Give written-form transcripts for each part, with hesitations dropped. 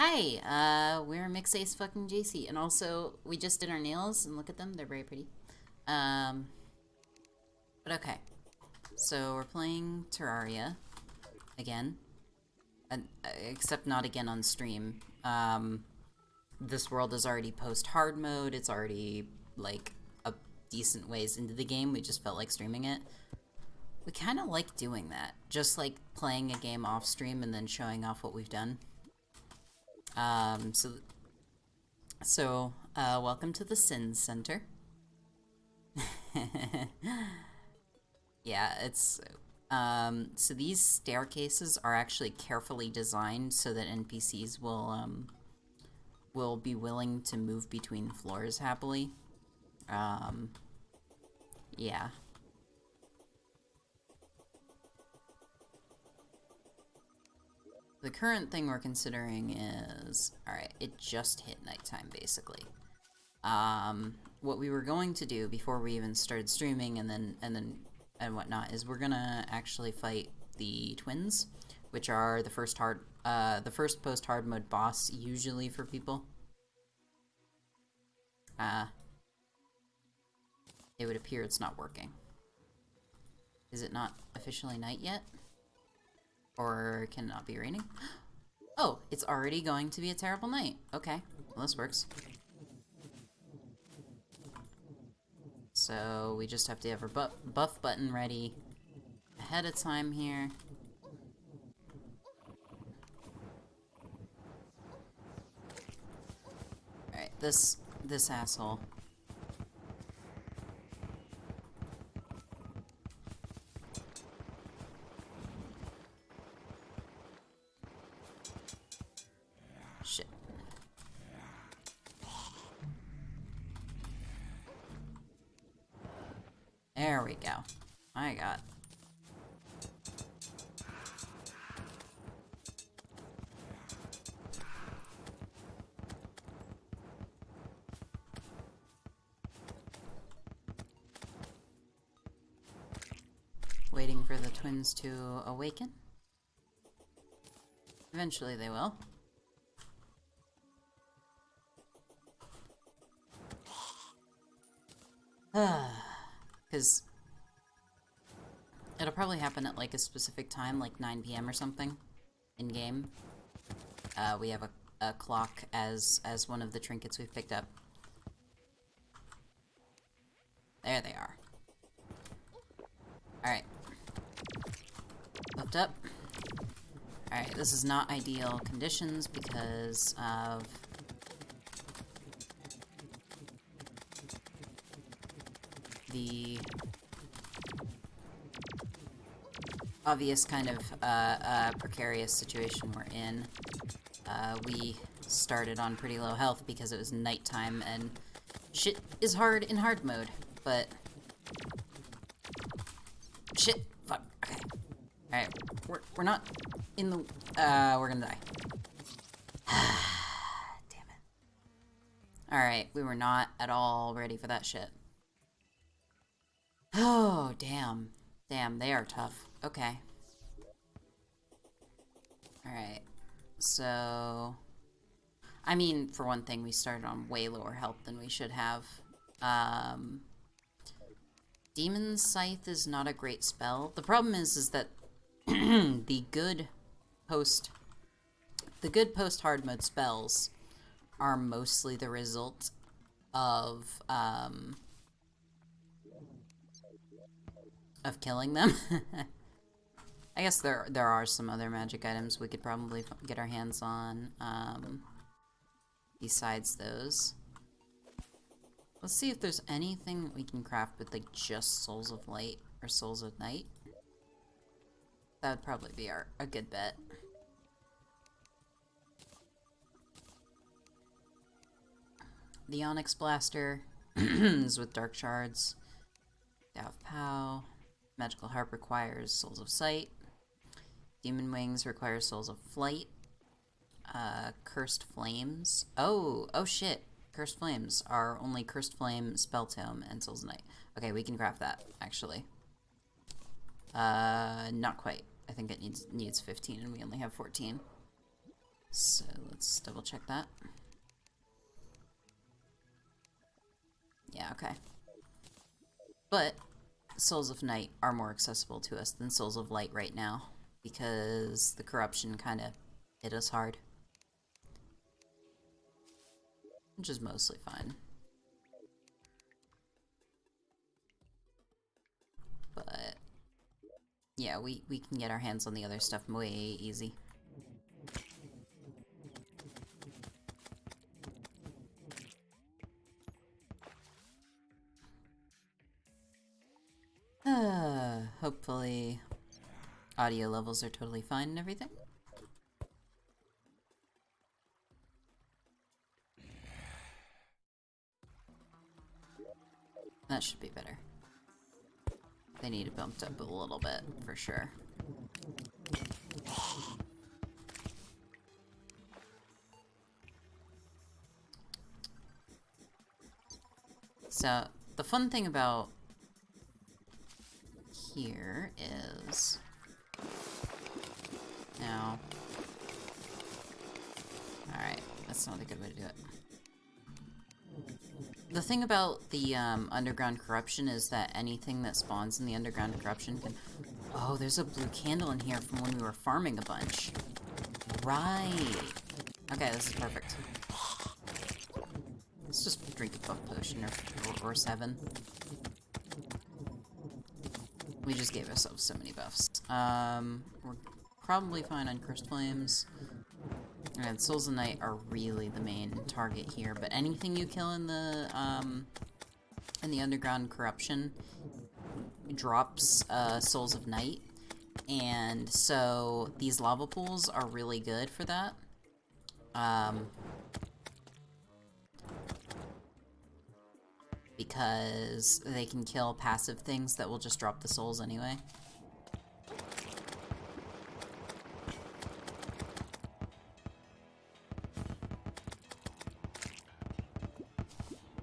Hi, we're Mix Ace fucking JC, and also we just did our nails, and look at them, they're very pretty. Um, but okay, so we're playing Terraria again, except not again on stream. This world is already post hard mode. It's already like a decent ways into the game. We just felt like streaming it. We kind of like doing that, just like playing a game off stream and then showing off what we've done. Um, so welcome to the Sin Center. Yeah, so these staircases are actually carefully designed so that NPCs will be willing to move between floors happily. Um, yeah. The current thing we're considering is, alright, it just hit nighttime basically. What we were going to do before we even started streaming and whatnot is we're gonna actually fight the twins, which are the first post hard mode boss usually for people. It would appear it's not working. Is it not officially night yet? Or can it not be raining? Oh, it's already going to be a terrible night. Okay, well this works. So we just have to have our buff button ready ahead of time here. Alright, this asshole. Shit. There we go. My god. Waiting for the twins to awaken. Eventually they will. Because it'll probably happen at like a specific time, like 9 p.m. or something, in game. We have a clock as one of the trinkets we've picked up. There they are. Alright. Lift up. Alright, this is not ideal conditions because of the obvious kind of precarious situation we're in. We started on pretty low health because it was nighttime and shit is hard in hard mode, but shit, fuck, okay. Alright, we're not in the, we're gonna die. Damn it. Alright, we were not at all ready for that shit. Oh, damn. Damn, they are tough. Okay. Alright. So... I mean, for one thing, we started on way lower health than we should have. Demon's Scythe is not a great spell. The problem is that the good post-hard mode spells are mostly the result of killing them. I guess there are some other magic items we could probably get our hands on, besides those. Let's see if there's anything we can craft with, like, just Souls of Light or Souls of Night. That would probably be a good bet. The Onyx Blaster is with Dark Shards. Staff of Pow. Magical Harp requires Souls of Sight. Demon Wings requires Souls of Flight. Cursed Flames. Oh shit. Cursed Flames are only Cursed Flame, Spell Tome, and Souls of Night. Okay, we can craft that, actually. Not quite. I think it needs 15 and we only have 14. So let's double check that. Yeah, okay. But Souls of Night are more accessible to us than Souls of Light right now, because the corruption kind of hit us hard. Which is mostly fine. But yeah, we can get our hands on the other stuff way easy. Hopefully audio levels are totally fine and everything. That should be better. They need it bumped up a little bit, for sure. So, the fun thing about here is... Now... Alright, that's not a good way to do it. The thing about the underground corruption is that anything that spawns in the underground corruption can... Oh, there's a blue candle in here from when we were farming a bunch. Right. Okay, this is perfect. Let's just drink a buff potion or 7. We just gave ourselves so many buffs. We're probably fine on Cursed Flames. And Souls of Night are really the main target here, but anything you kill in the underground corruption drops Souls of Night, and so these lava pools are really good for that. Because they can kill passive things that will just drop the souls anyway.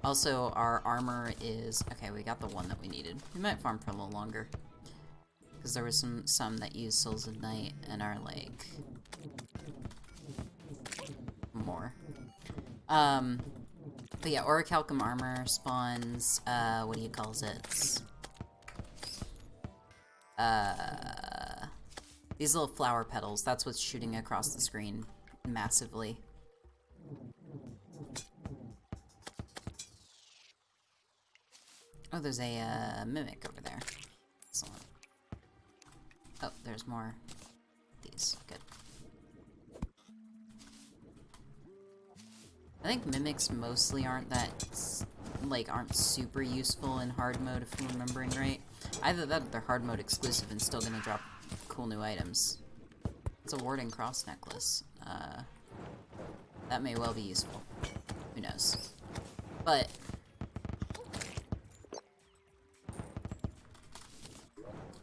Also, our armor is... Okay, we got the one that we needed. We might farm for a little longer. Because there was some that use Souls of Night and are, like... more. But yeah, Orichalcum armor spawns, what do you call it? These little flower petals. That's what's shooting across the screen massively. Oh, there's a mimic over there. Excellent. Oh, there's more of these. Good. I think mimics mostly aren't super useful in hard mode, if I'm remembering right. Either that or they're hard mode exclusive and still gonna drop cool new items. It's a warding cross necklace. That may well be useful. Who knows? But...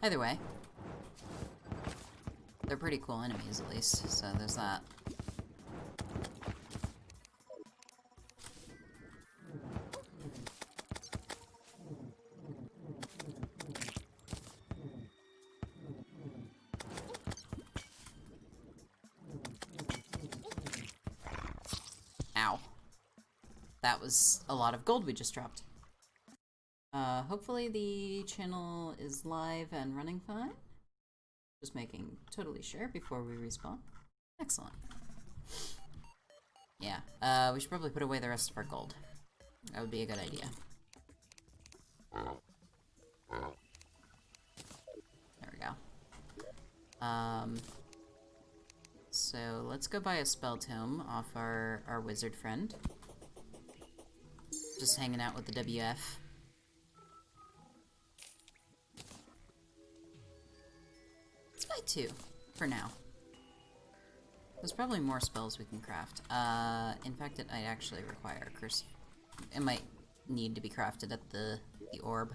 either way, they're pretty cool enemies at least, so there's that. Ow. That was a lot of gold we just dropped. Hopefully the channel is live and running fine. Just making totally sure before we respawn. Excellent. Yeah, we should probably put away the rest of our gold. That would be a good idea. There we go. So let's go buy a spell tome off our wizard friend. Just hanging out with the WF. Let's buy 2 for now. There's probably more spells we can craft. In fact, it might actually require a curse. It might need to be crafted at the orb.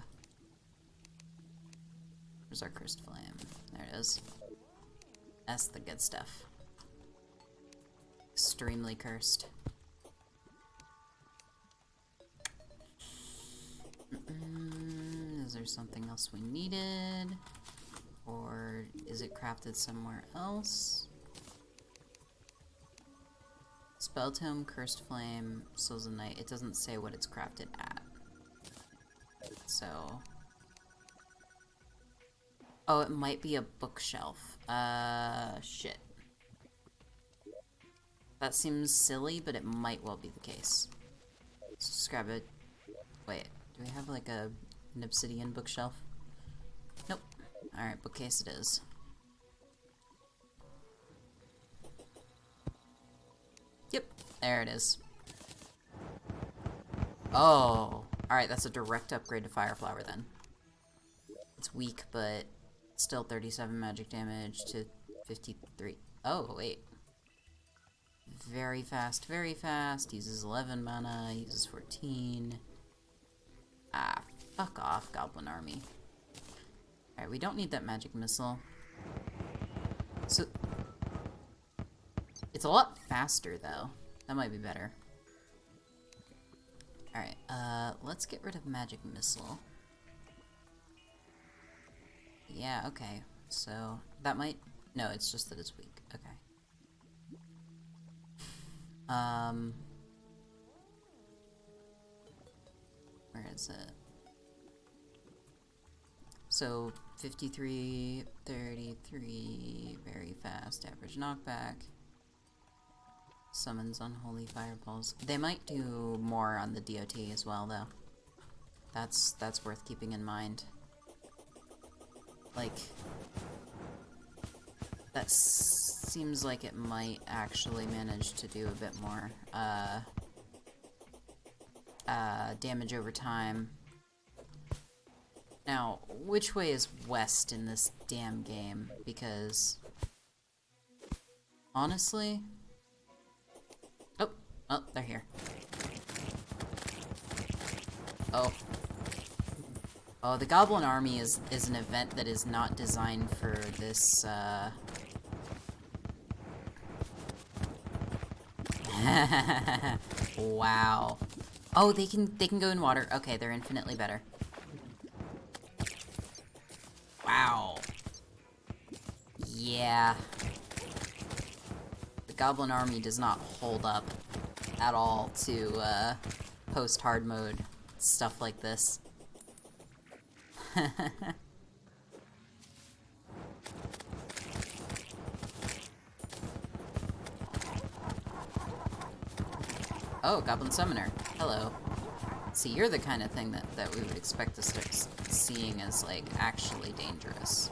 Where's our cursed flame? There it is. That's the good stuff. Extremely cursed. Is there something else we needed? Or is it crafted somewhere else? Spell Tome, Cursed Flame, Souls of Night. It doesn't say what it's crafted at. So... Oh, it might be a bookshelf. Shit. That seems silly, but it might well be the case. Let's just grab it. Wait, do we have like an obsidian bookshelf? Nope. Alright, bookcase it is. Yep, there it is. Oh, alright, that's a direct upgrade to Fireflower then. It's weak, but still 37 magic damage to 53. Oh, wait. Very fast, uses 11 mana, uses 14. Ah, fuck off, Goblin Army. Alright, we don't need that magic missile. So, it's a lot faster, though. That might be better. Alright, let's get rid of magic missile. Yeah, okay. So, that might... No, it's just that it's weak. Okay. Where is it? So, 53, 33, very fast, average knockback. Summons unholy fireballs. They might do more on the DOT as well, though. That's worth keeping in mind. Like, that seems like it might actually manage to do a bit more, damage over time. Now, which way is west in this damn game? Because, honestly... Oh, they're here. Oh. Oh, the Goblin Army is an event that is not designed for this, Wow. Oh, they can go in water. Okay, they're infinitely better. Wow. Yeah. The Goblin Army does not hold up at all to, post-hard mode stuff like this. Oh, Goblin Summoner. Hello. See, you're the kind of thing that we would expect to start seeing as, like, actually dangerous.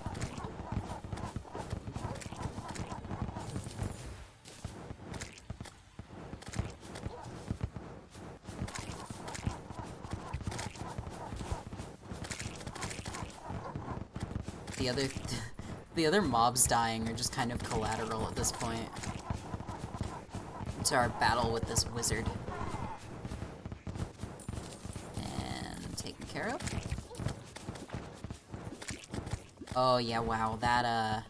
The other mobs dying are just kind of collateral at this point to our battle with this wizard. And taken care of. Oh yeah, wow, that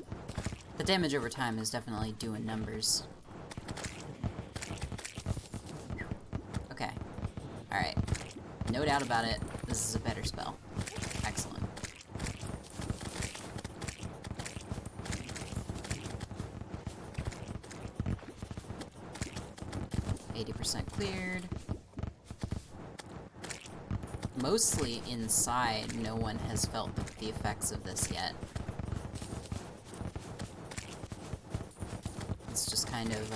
the damage over time is definitely doing numbers. Okay. Alright. No doubt about it, this is a better spell. Excellent. 80% cleared. Mostly inside, no one has felt the effects of this yet. It's just kind of,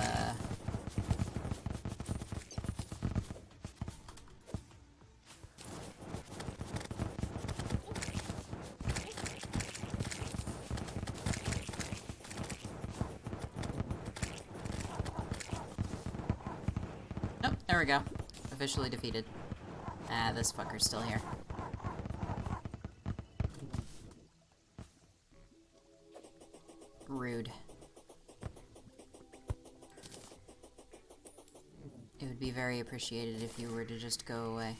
Oh, there we go. Officially defeated. Ah, this fucker's still here. Rude. It would be very appreciated if you were to just go away.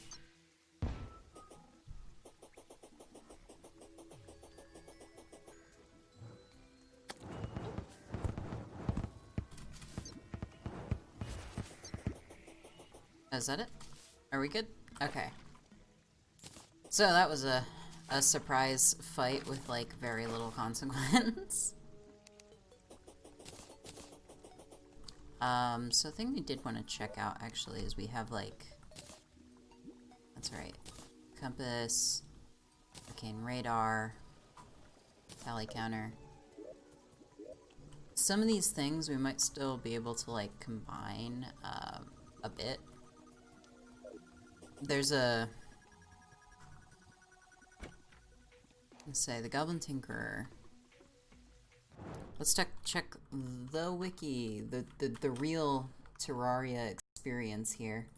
Is that it? Are we good? Okay. So that was a surprise fight with, like, very little consequence. So a thing we did want to check out actually is we have like, that's right, compass, arcane radar, tally counter. Some of these things we might still be able to like combine a bit. There's a, let's say the Goblin Tinkerer. Let's check the wiki, the real Terraria experience here.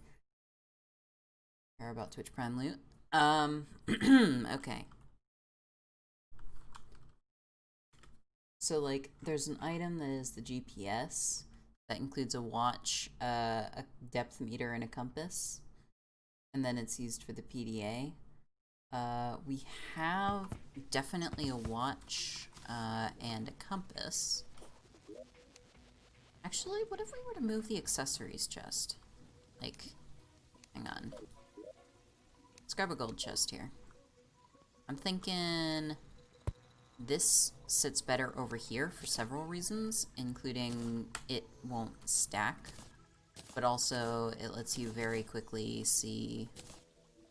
Care about Twitch Prime loot. Okay. So like, there's an item that is the GPS that includes a watch, a depth meter, and a compass, and then it's used for the PDA. We have definitely a watch and a compass. Actually, what if we were to move the accessories chest? Like, hang on. Let's grab a gold chest here. I'm thinking this sits better over here for several reasons, including it won't stack, but also it lets you very quickly see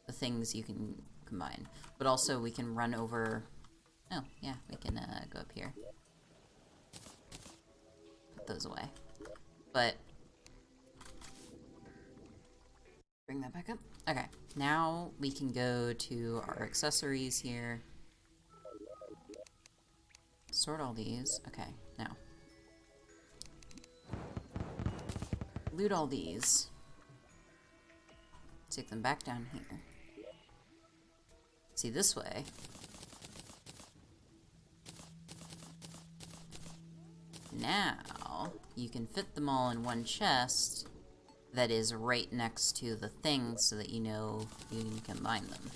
the things you can combine. But also we can run over... Oh, yeah, we can go up here. Put those away. But... bring that back up. Okay, now we can go to our accessories here. Sort all these. Okay, now. Loot all these. Take them back down here. See, this way. Now, you can fit them all in one chest that is right next to the thing so that you know you can combine them.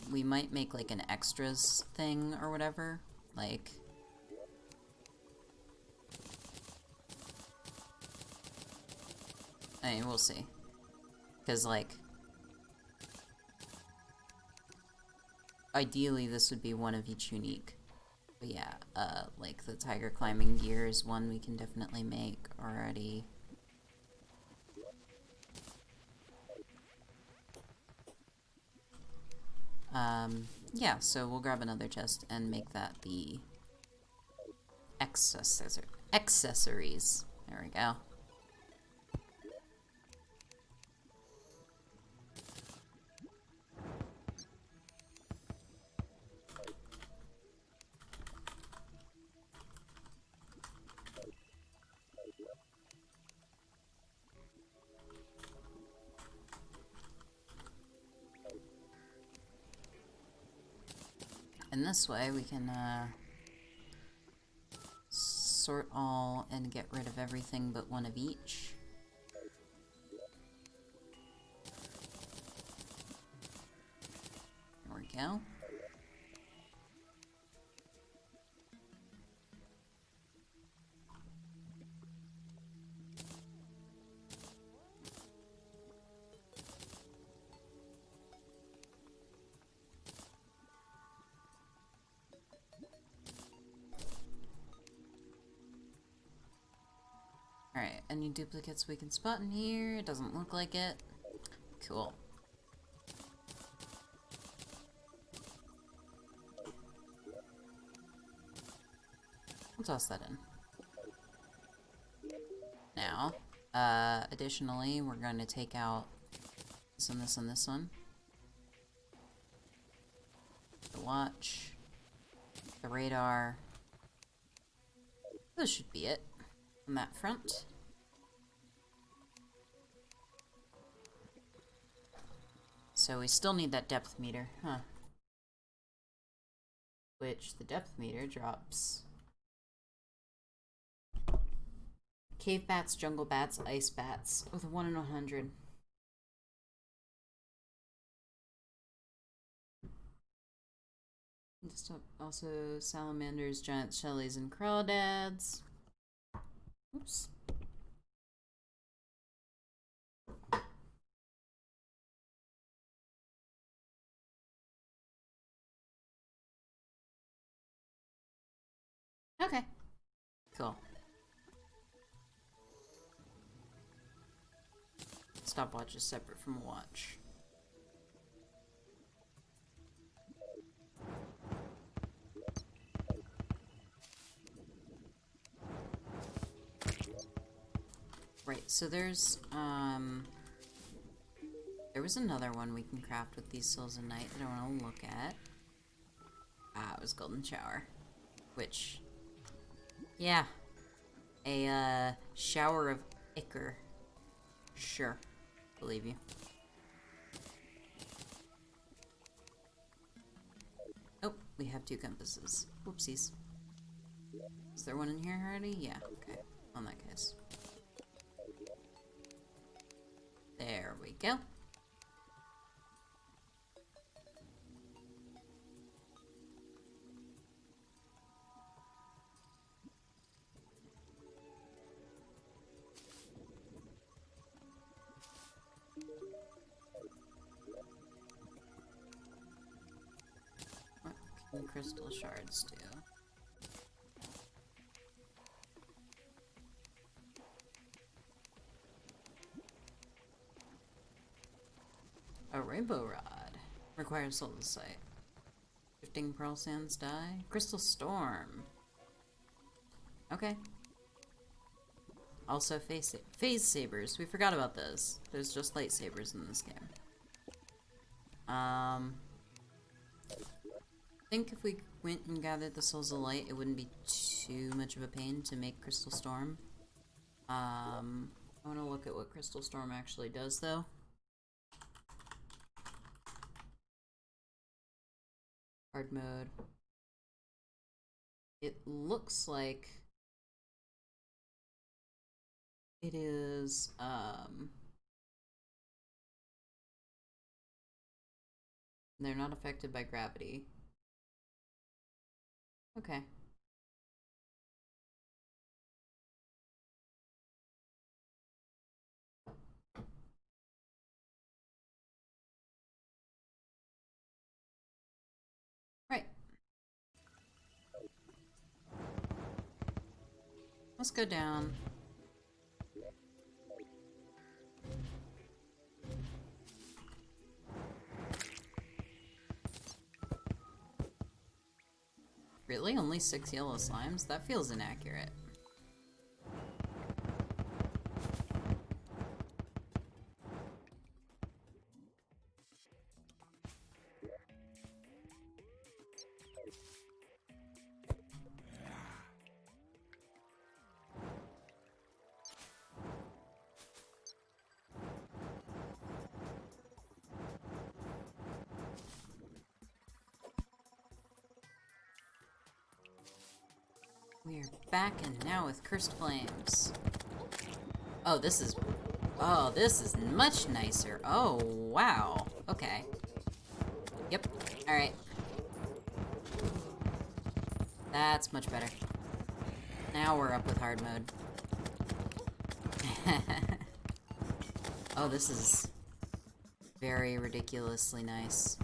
We might make like an extras thing or whatever. Like... I mean, we'll see. Because, like... ideally, this would be one of each unique. But yeah, like the tiger climbing gear is one we can definitely make already. Yeah, so we'll grab another chest and make that the accessories. There we go. And this way we can sort all and get rid of everything but one of each. There we go. Alright, any duplicates we can spot in here? It doesn't look like it. Cool. We'll toss that in. Now, additionally, we're going to take out this and this and this one. The watch. The radar. This should be it on that front. So we still need that depth meter, huh? Which the depth meter drops cave bats, jungle bats, ice bats with a 1 in 100. Just also salamanders, giant shellies, and crawdads. Oops. Okay. Cool. Stopwatch is separate from a watch. Right, so there's, there was another one we can craft with these souls of night that I want to look at. Ah, it was Golden Shower. Which, yeah. A, shower of ichor. Sure. Believe you. Oh, we have 2 compasses. Whoopsies. Is there one in here already? Yeah, okay. On that case. There we go. What can crystal shards do? A rainbow rod. Requires soul sight. Shifting pearl sands die. Crystal storm. Okay. Also phase sabers. We forgot about those. There's just lightsabers in this game. I think if we went and gathered the souls of light, it wouldn't be too much of a pain to make crystal storm. I want to look at what crystal storm actually does, though. Hard mode. It looks like it is, they're not affected by gravity. Okay. Right. Let's go down. Really? Only 6 yellow slimes? That feels inaccurate. We're back and now with Cursed Flames. Oh, this is much nicer. Oh, wow. Okay. Yep. Alright. That's much better. Now we're up with hard mode. Oh, this is very ridiculously nice.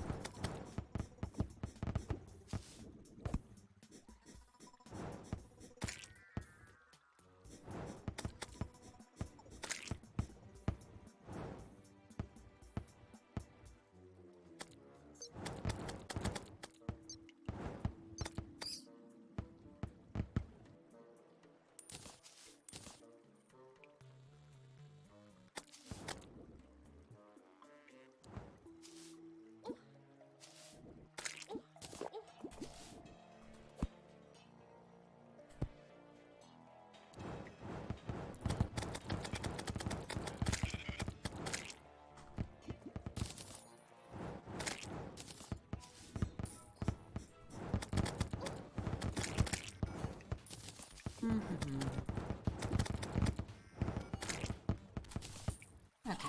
Okay.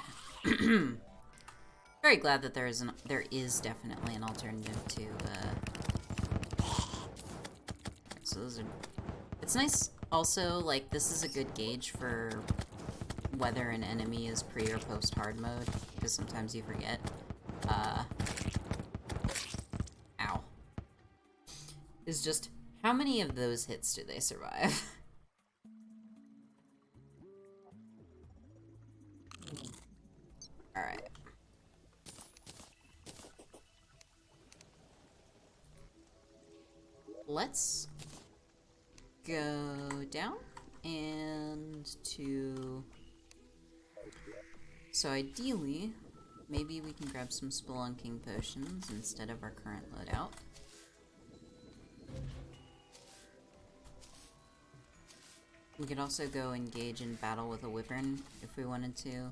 Very glad that there is definitely an alternative to. So those are. It's nice. Also, like, this is a good gauge for whether an enemy is pre or post hard mode, because sometimes you forget. Ow. Is just how many of those hits do they survive? let's go down and to... So ideally, maybe we can grab some spelunking potions instead of our current loadout. We could also go engage in battle with a wyvern if we wanted to.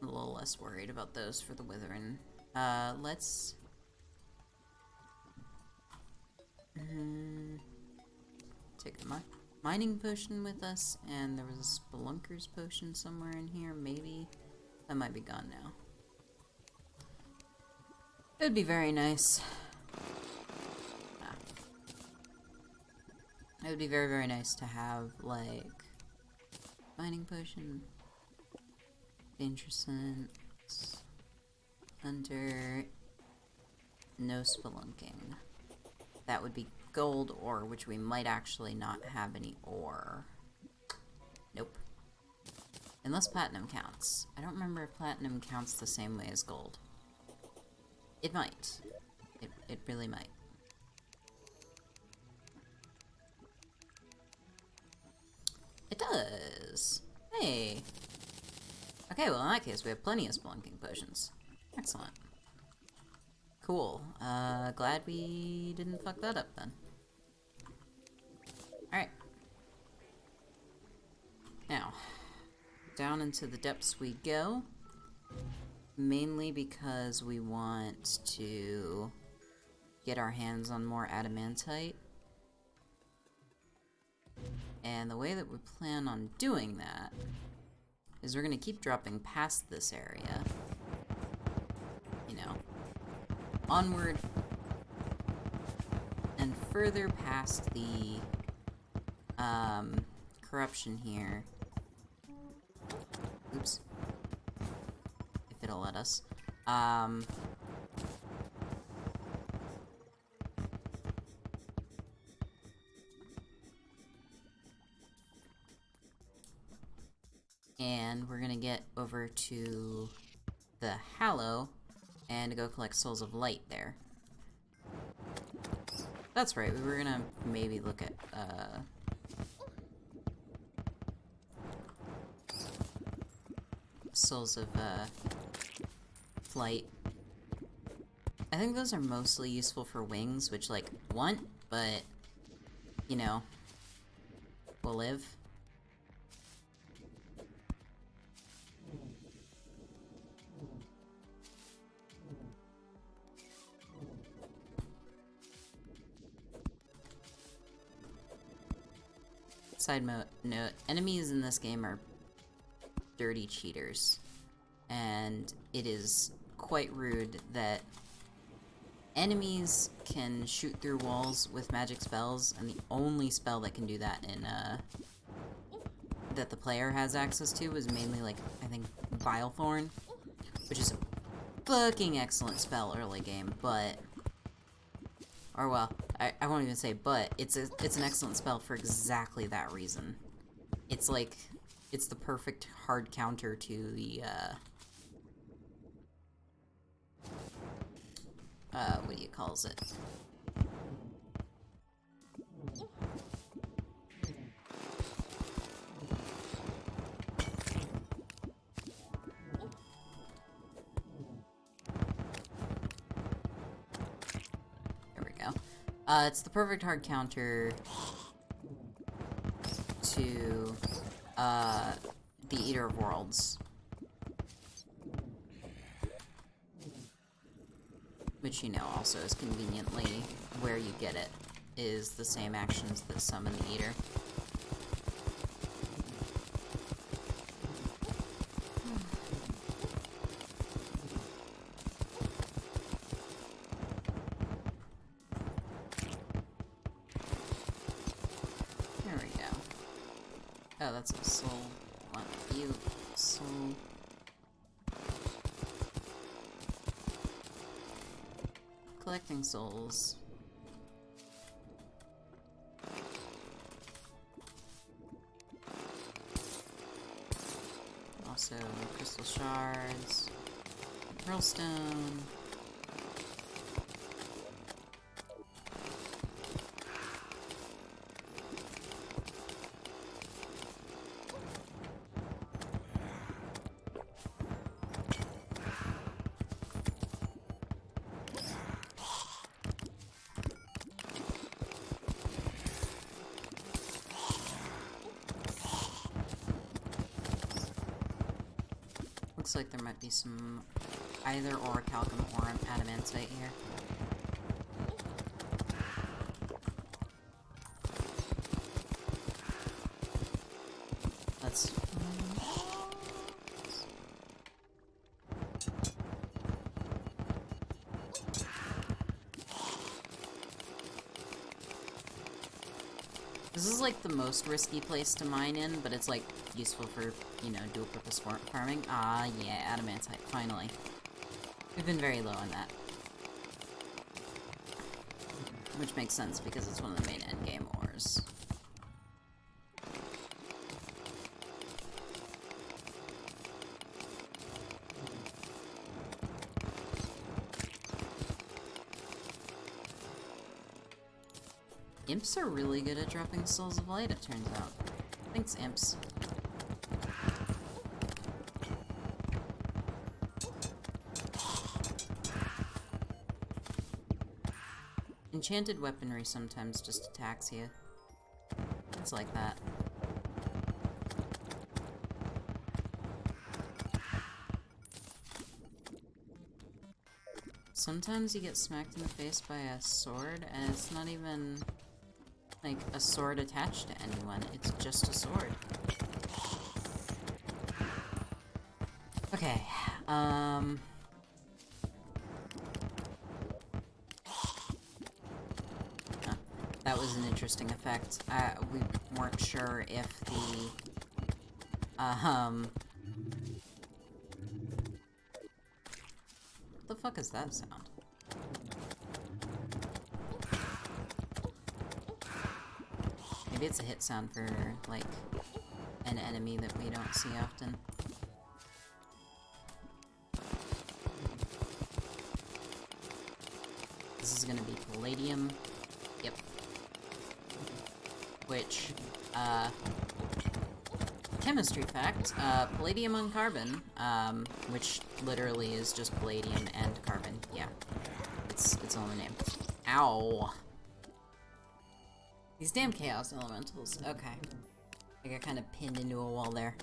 A little less worried about those for the wyvern. Let's... take the mining potion with us, and there was a spelunker's potion somewhere in here, maybe? That might be gone now. It would be very nice. It would be very, very nice to have, like, mining potion, dangerous sense, hunter, no spelunking. That would be gold ore, which we might actually not have any ore. Nope. Unless platinum counts. I don't remember if platinum counts the same way as gold. It might. It really might. It does! Hey! Okay, well in that case we have plenty of spelunking potions. Excellent. Cool. Glad we didn't fuck that up then. Alright. Now, down into the depths we go. Mainly because we want to get our hands on more adamantite. And the way that we plan on doing that is we're going to keep dropping past this area. You know, onward and further past the corruption here. Oops. If it'll let us. And we're gonna get over to the Hallow and go collect Souls of Light there. That's right, we were gonna maybe look at, Souls of, Flight. I think those are mostly useful for wings, which, like, want, but, you know, will live. Side note, enemies in this game are dirty cheaters, and it is quite rude that enemies can shoot through walls with magic spells, and the only spell that can do that in, that the player has access to is mainly, like, I think, Vilethorn, which is a fucking excellent spell early game, but... Or, well, I won't even say but, it's an excellent spell for exactly that reason. It's like, it's the perfect hard counter to the, what do you calls it? It's the perfect hard counter to, the Eater of Worlds. Which, you know, also is conveniently where you get it, is the same actions that summon the Eater. Oh, that's a soul. One of you. Soul. Collecting souls. Also crystal shards, pearlstone. Looks like there might be some either orichalcum or adamantite here. Let's... This is like the most risky place to mine in, but it's like useful for, you know, dual purpose farming. Ah, yeah, adamantite, finally. We've been very low on that. Which makes sense because it's one of the main endgame ores. Imps are really good at dropping souls of light, it turns out. Thanks, imps. Enchanted weaponry sometimes just attacks you. It's like that. Sometimes you get smacked in the face by a sword, and it's not even, like, a sword attached to anyone. It's just a sword. Okay, that was an interesting effect. We weren't sure if the, what the fuck is that sound? Maybe it's a hit sound for, like, an enemy that we don't see often. This is gonna be palladium. Yep. Which, chemistry fact, palladium on carbon, which literally is just palladium and carbon. Yeah. It's its own name. Ow. These damn chaos elementals. Okay. I got kind of pinned into a wall there.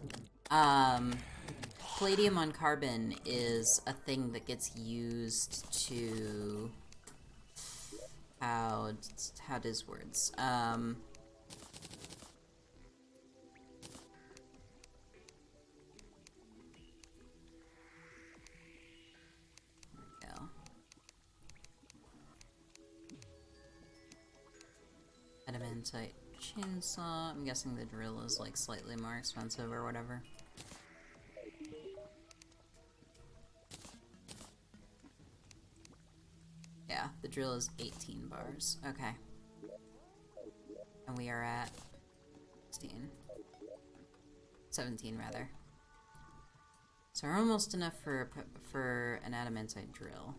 Palladium on carbon is a thing that gets used to... How does words? There we go. Adamantite chainsaw. I'm guessing the drill is like slightly more expensive or whatever. Yeah, the drill is 18 bars. Okay. And we are at 16. 17, rather. So we're almost enough for an adamantite drill.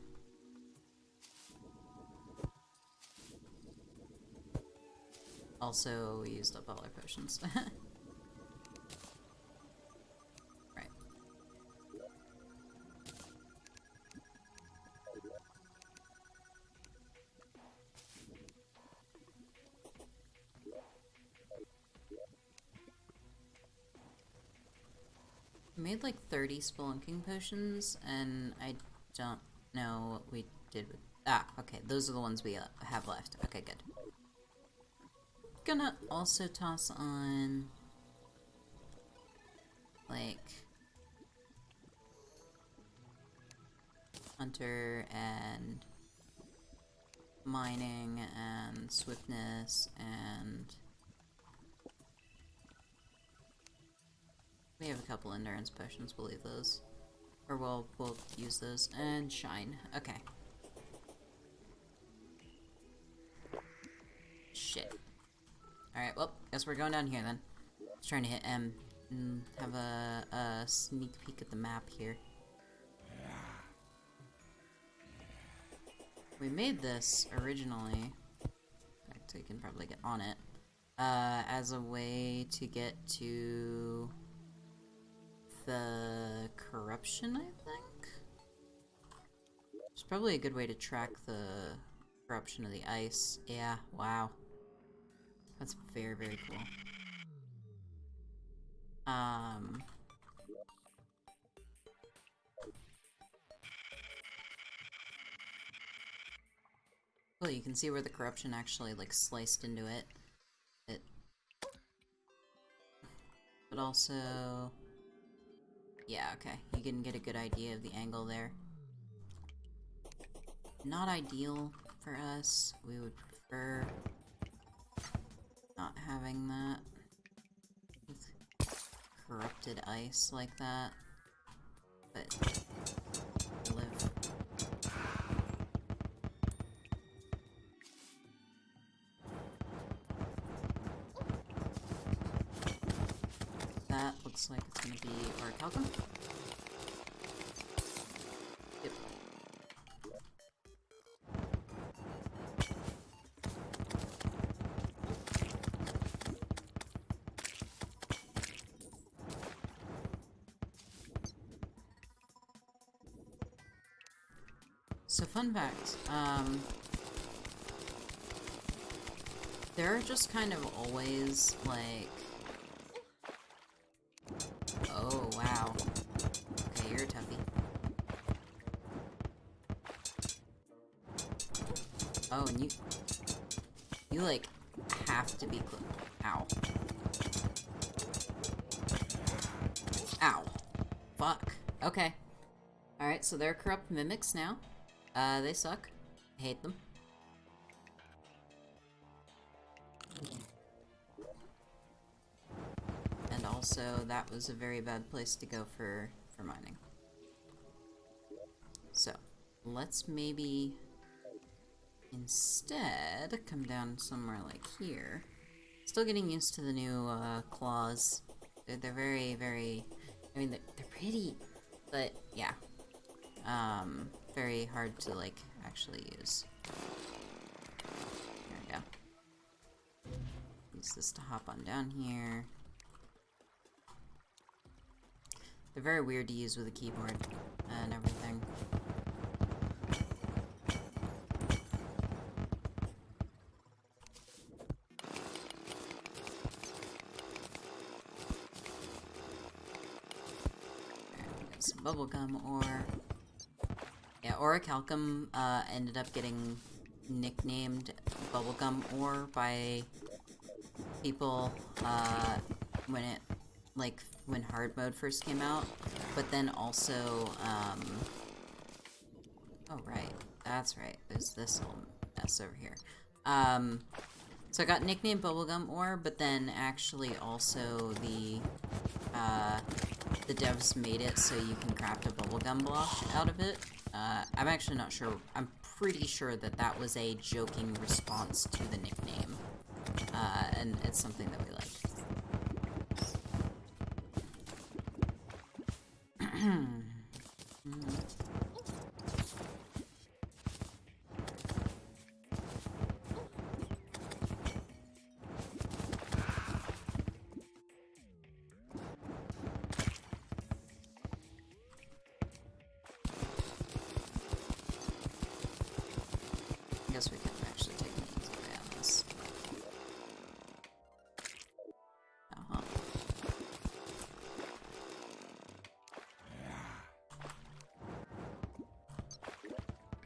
Also, we used up all our potions. Right. We made like 30 spelunking potions, and I don't know what we did with... Ah, okay, those are the ones we have left. Okay, good. Gonna also toss on, like, hunter and mining and swiftness, and we have a couple endurance potions. We'll leave those, or we'll use those, and shine. Okay. Shit. Alright, well, guess we're going down here then. I was trying to hit M and have a sneak peek at the map here. We made this originally, in fact, we can probably get on it, as a way to get to the corruption, I think? It's probably a good way to track the corruption of the ice. Yeah, wow. That's very, very cool. Well, you can see where the corruption actually, like, sliced into it. But also... Yeah, okay. You can get a good idea of the angle there. Not ideal for us. We would prefer not having that. With corrupted ice like that. But... live. That looks like it's gonna be orichalcum. Yep. So fun fact, there are just kind of always, like... Oh, wow. Okay, you're a toughie. Oh, and you, like, have to be close. Ow. Ow. Fuck. Okay. Alright, so they're corrupt mimics now. They suck. I hate them. And also, that was a very bad place to go for mining. So, let's maybe instead come down somewhere like here. Still getting used to the new claws. They're very, very... I mean, they're pretty, but yeah. Very hard to, like, actually use. There we go. Use this to hop on down here. They're very weird to use with a keyboard and everything. Some bubblegum ore. Yeah, orichalcum ended up getting nicknamed bubblegum ore by people when it, like, when hard mode first came out, but then also, oh right, that's right, there's this little mess over here. So I got nicknamed bubblegum ore, but then actually also the devs made it so you can craft a bubblegum block out of it. I'm actually not sure. I'm pretty sure that that was a joking response to the nickname. And it's something that we liked. I guess we can actually take an easy way on this. Uh-huh.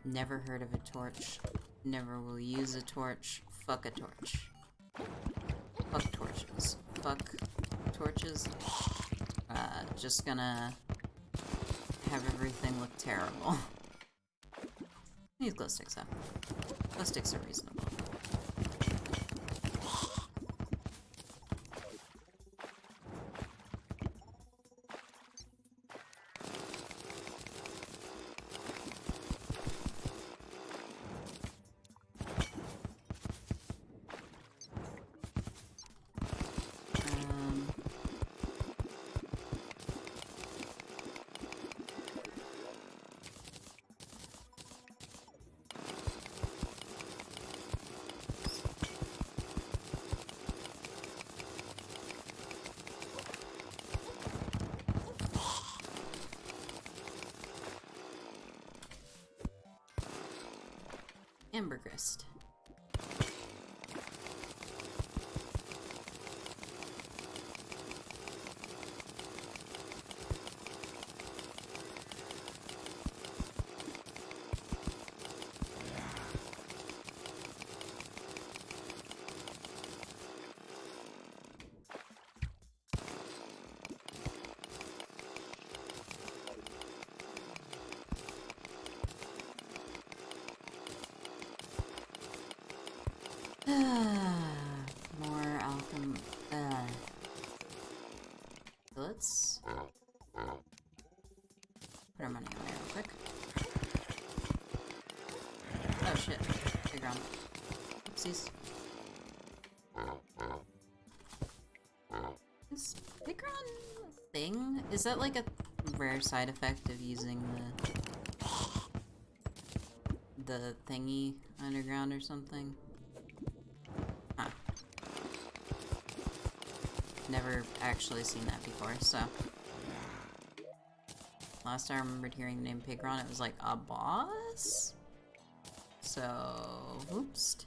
Never heard of a torch. Never will use a torch. Fuck a torch. Fuck torches. Fuck torches. Just gonna have everything look terrible. These glow sticks, though. Glow sticks are reasonable. Ambergris. More alchem. So let's put our money on there real quick. Oh shit. Playground. Oopsies. Is playground a thing? Is that like a rare side effect of using the thingy underground or something? Huh. Never actually seen that before, so. Last I remembered hearing the name Pigron, it was like a boss? So, oops.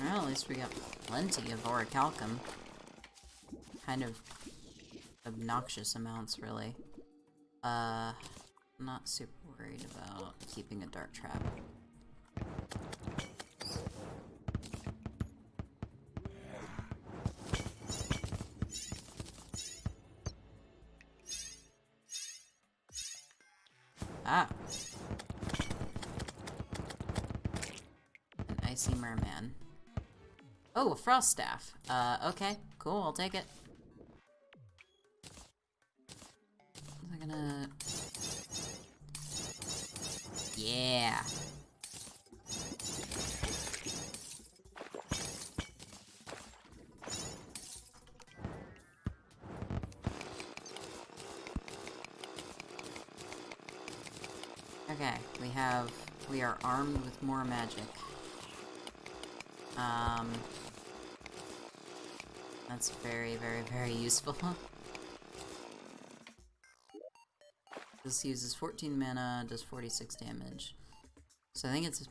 Well, at least we got plenty of orichalcum. Kind of obnoxious amounts, really. Not super worried about keeping a dart trap. Ah! An icy merman. Oh, a frost staff. Okay, cool, I'll take it. I'm gonna... Yeah! Okay, we are armed with more magic. That's very, very, very useful. This uses 14 mana, does 46 damage. So I think it's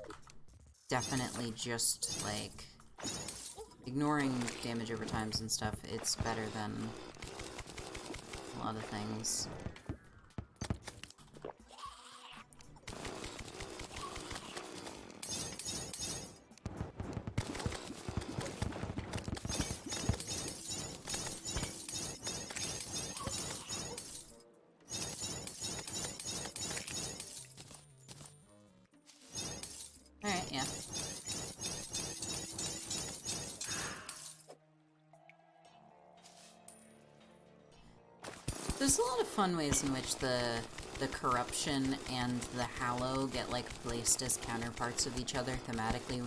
definitely just, like, ignoring damage over times and stuff, it's better than a lot of things. Alright, yeah. There's a lot of fun ways in which the corruption and the hallow get, like, placed as counterparts of each other thematically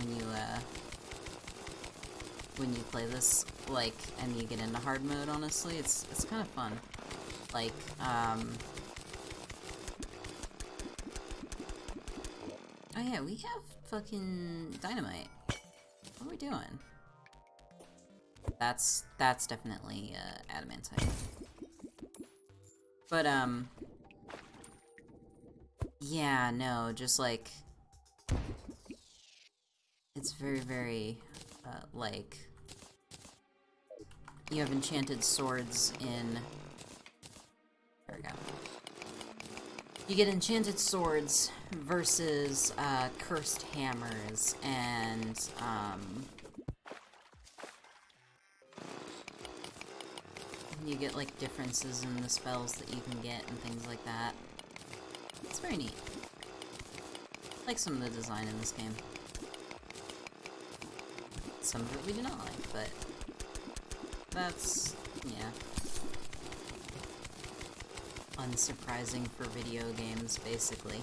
when you play this, like, and you get into hard mode, honestly. It's kind of fun. Like, oh yeah, we have fucking dynamite. What are we doing? That's definitely, adamantite. But, yeah, no, just, like, it's very, very, like, you have enchanted swords in, there we go. You get enchanted swords versus, cursed hammers, and, you get, like, differences in the spells that you can get and things like that. It's very neat. I like some of the design in this game. Some of it we do not like, but that's, yeah. Unsurprising for video games, basically.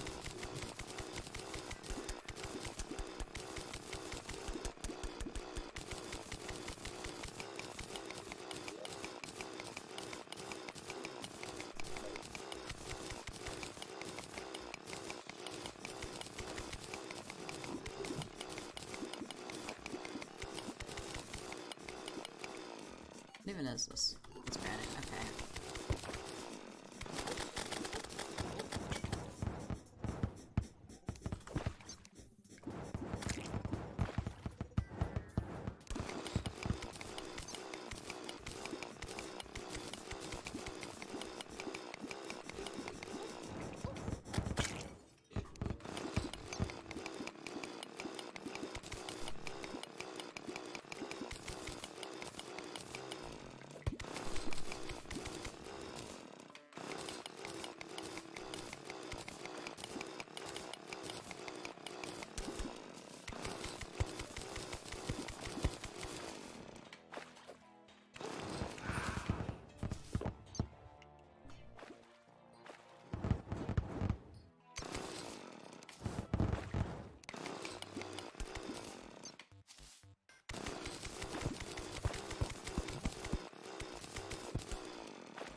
even is this? It's granite, okay.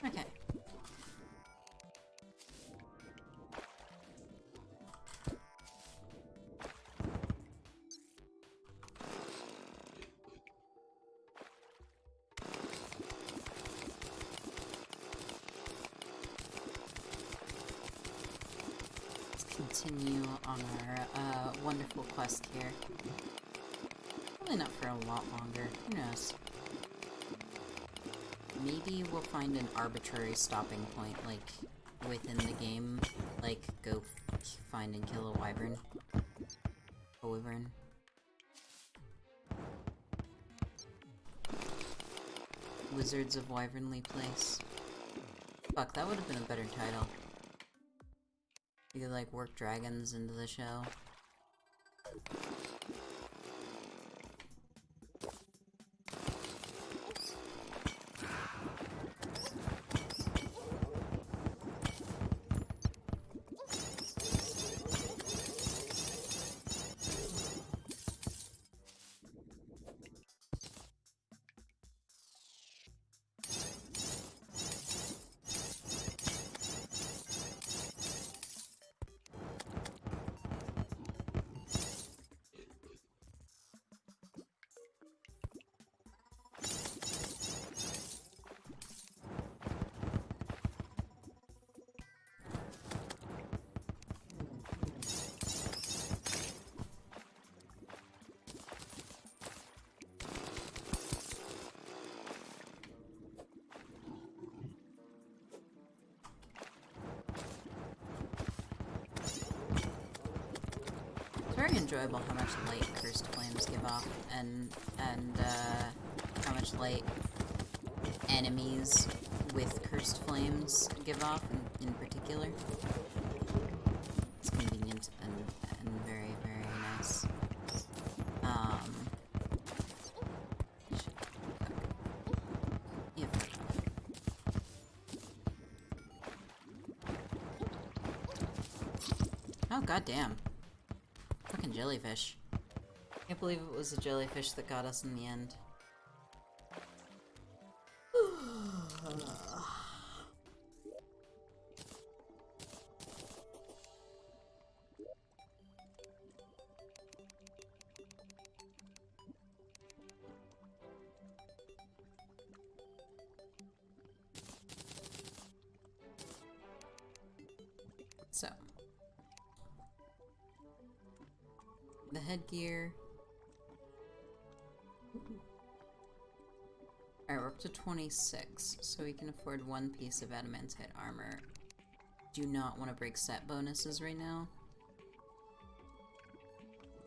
Okay. Let's continue on our wonderful quest here. Probably not for a lot longer. Who knows? Maybe we'll find an arbitrary stopping point, like, within the game. Like, go find and kill a wyvern. A wyvern. Wizards of Wyvernly Place. Fuck, that would have been a better title. You could, like, work dragons into the show. Very enjoyable how much light cursed flames give off, and how much light enemies with cursed flames give off in particular. It's convenient and very, very nice. Yeah. Oh, goddamn. Fucking jellyfish. Can't believe it was a jellyfish that got us in the end. So. The headgear. Alright, we're up to 26, so we can afford one piece of adamantite armor. Do not want to break set bonuses right now.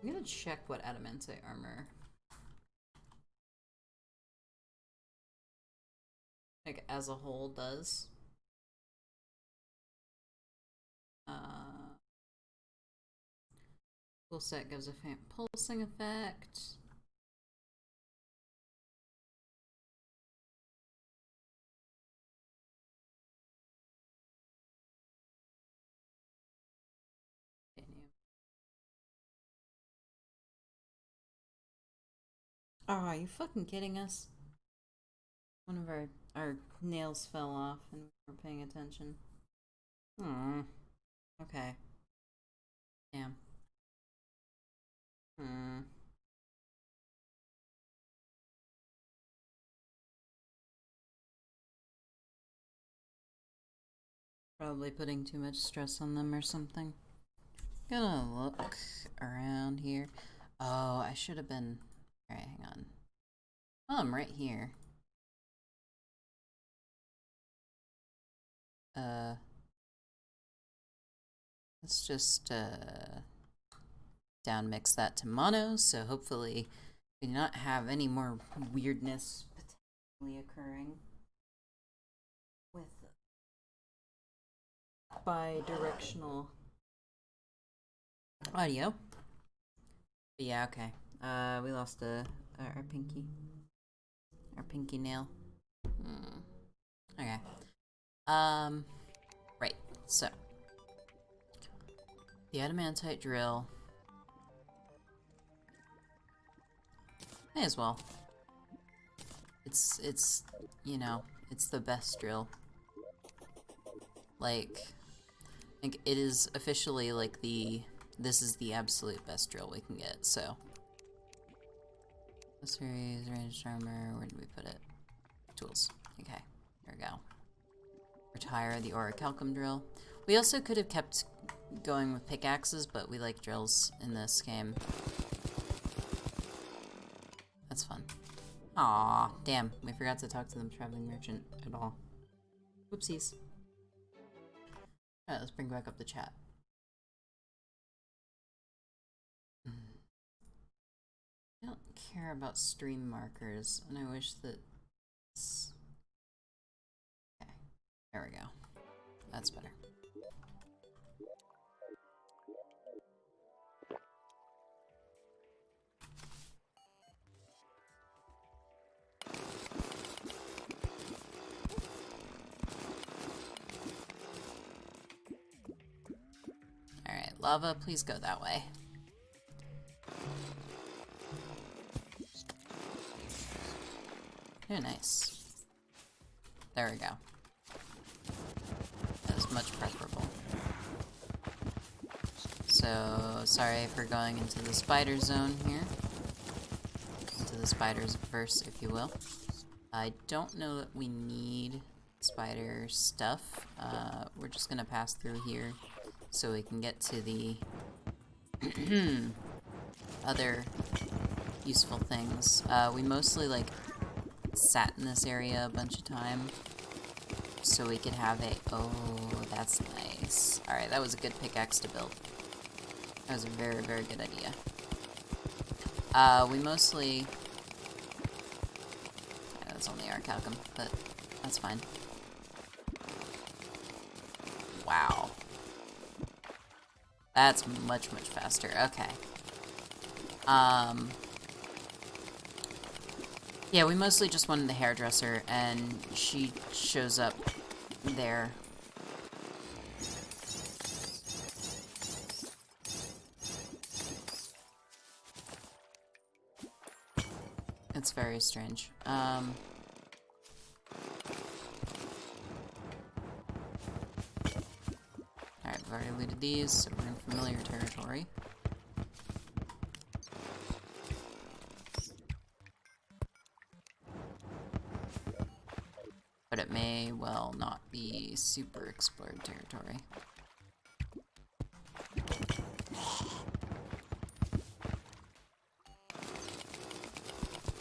I'm gonna check what adamantite armor, like, as a whole does. Full set gives a pulsing effect. Oh, are you fucking kidding us? One of our nails fell off and we weren't paying attention. Hmm. Okay. Damn. Hmm. Probably putting too much stress on them or something. Gonna look around here. Oh, I should have been... Alright, hang on. Oh, I'm right here. Let's just, down mix that to mono, so hopefully we do not have any more weirdness potentially occurring with bi-directional audio. But yeah, okay. We lost our pinky nail. Okay. Right. So the adamantite drill. May as well. It's you know, it's the best drill. Like, I think it is officially like this is the absolute best drill we can get, so. Series, ranged armor, where did we put it? Tools. Okay, there we go. Retire the orichalcum drill. We also could have kept going with pickaxes, but we like drills in this game. That's fun. Aw, damn, we forgot to talk to the traveling merchant at all. Whoopsies. Alright, let's bring back up the chat. I don't care about stream markers, and I wish that... Okay, there we go. That's better. Alright, lava, please go that way. Oh, nice. There we go. That is much preferable. So, sorry for going into the spider zone here. Into the spider's verse, if you will. I don't know that we need spider stuff. We're just gonna pass through here so we can get to the other useful things. We mostly, like, sat in this area a bunch of time so we could have a... Oh, that's nice. Alright, that was a good pickaxe to build. That was a very, very good idea. We mostly... Yeah, that's only orichalcum, but that's fine. Wow. That's much, much faster. Okay. Yeah, we mostly just wanted the hairdresser, and she shows up there. It's very strange. Alright, we've already looted these, so we're in familiar territory. But it may well not be super explored territory.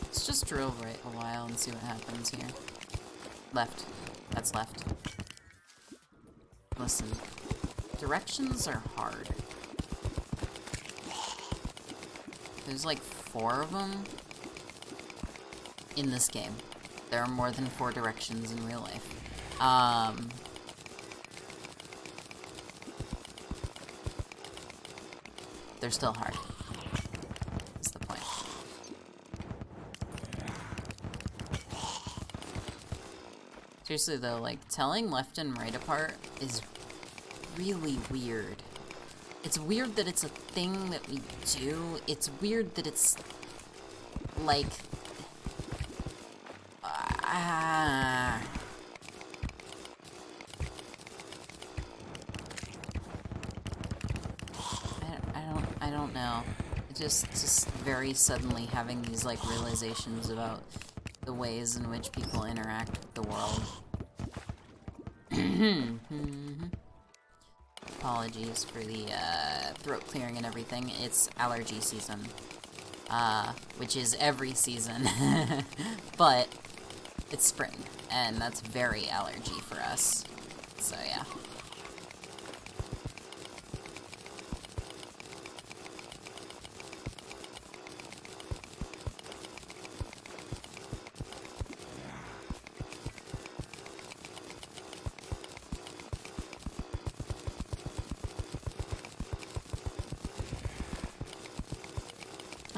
Let's just drill right a while and see what happens here. Left. That's left. Listen, directions are hard. There's like 4 of them in this game. There are more than 4 directions in real life. They're still hard. That's the point. Seriously though, like, telling left and right apart is really weird. It's weird that it's a thing that we do. It's weird that it's, like... I don't know. Just very suddenly having these, like, realizations about the ways in which people interact with the world. Apologies for the throat clearing and everything. It's allergy season, which is every season, but it's spring, and that's very allergy for us. So yeah.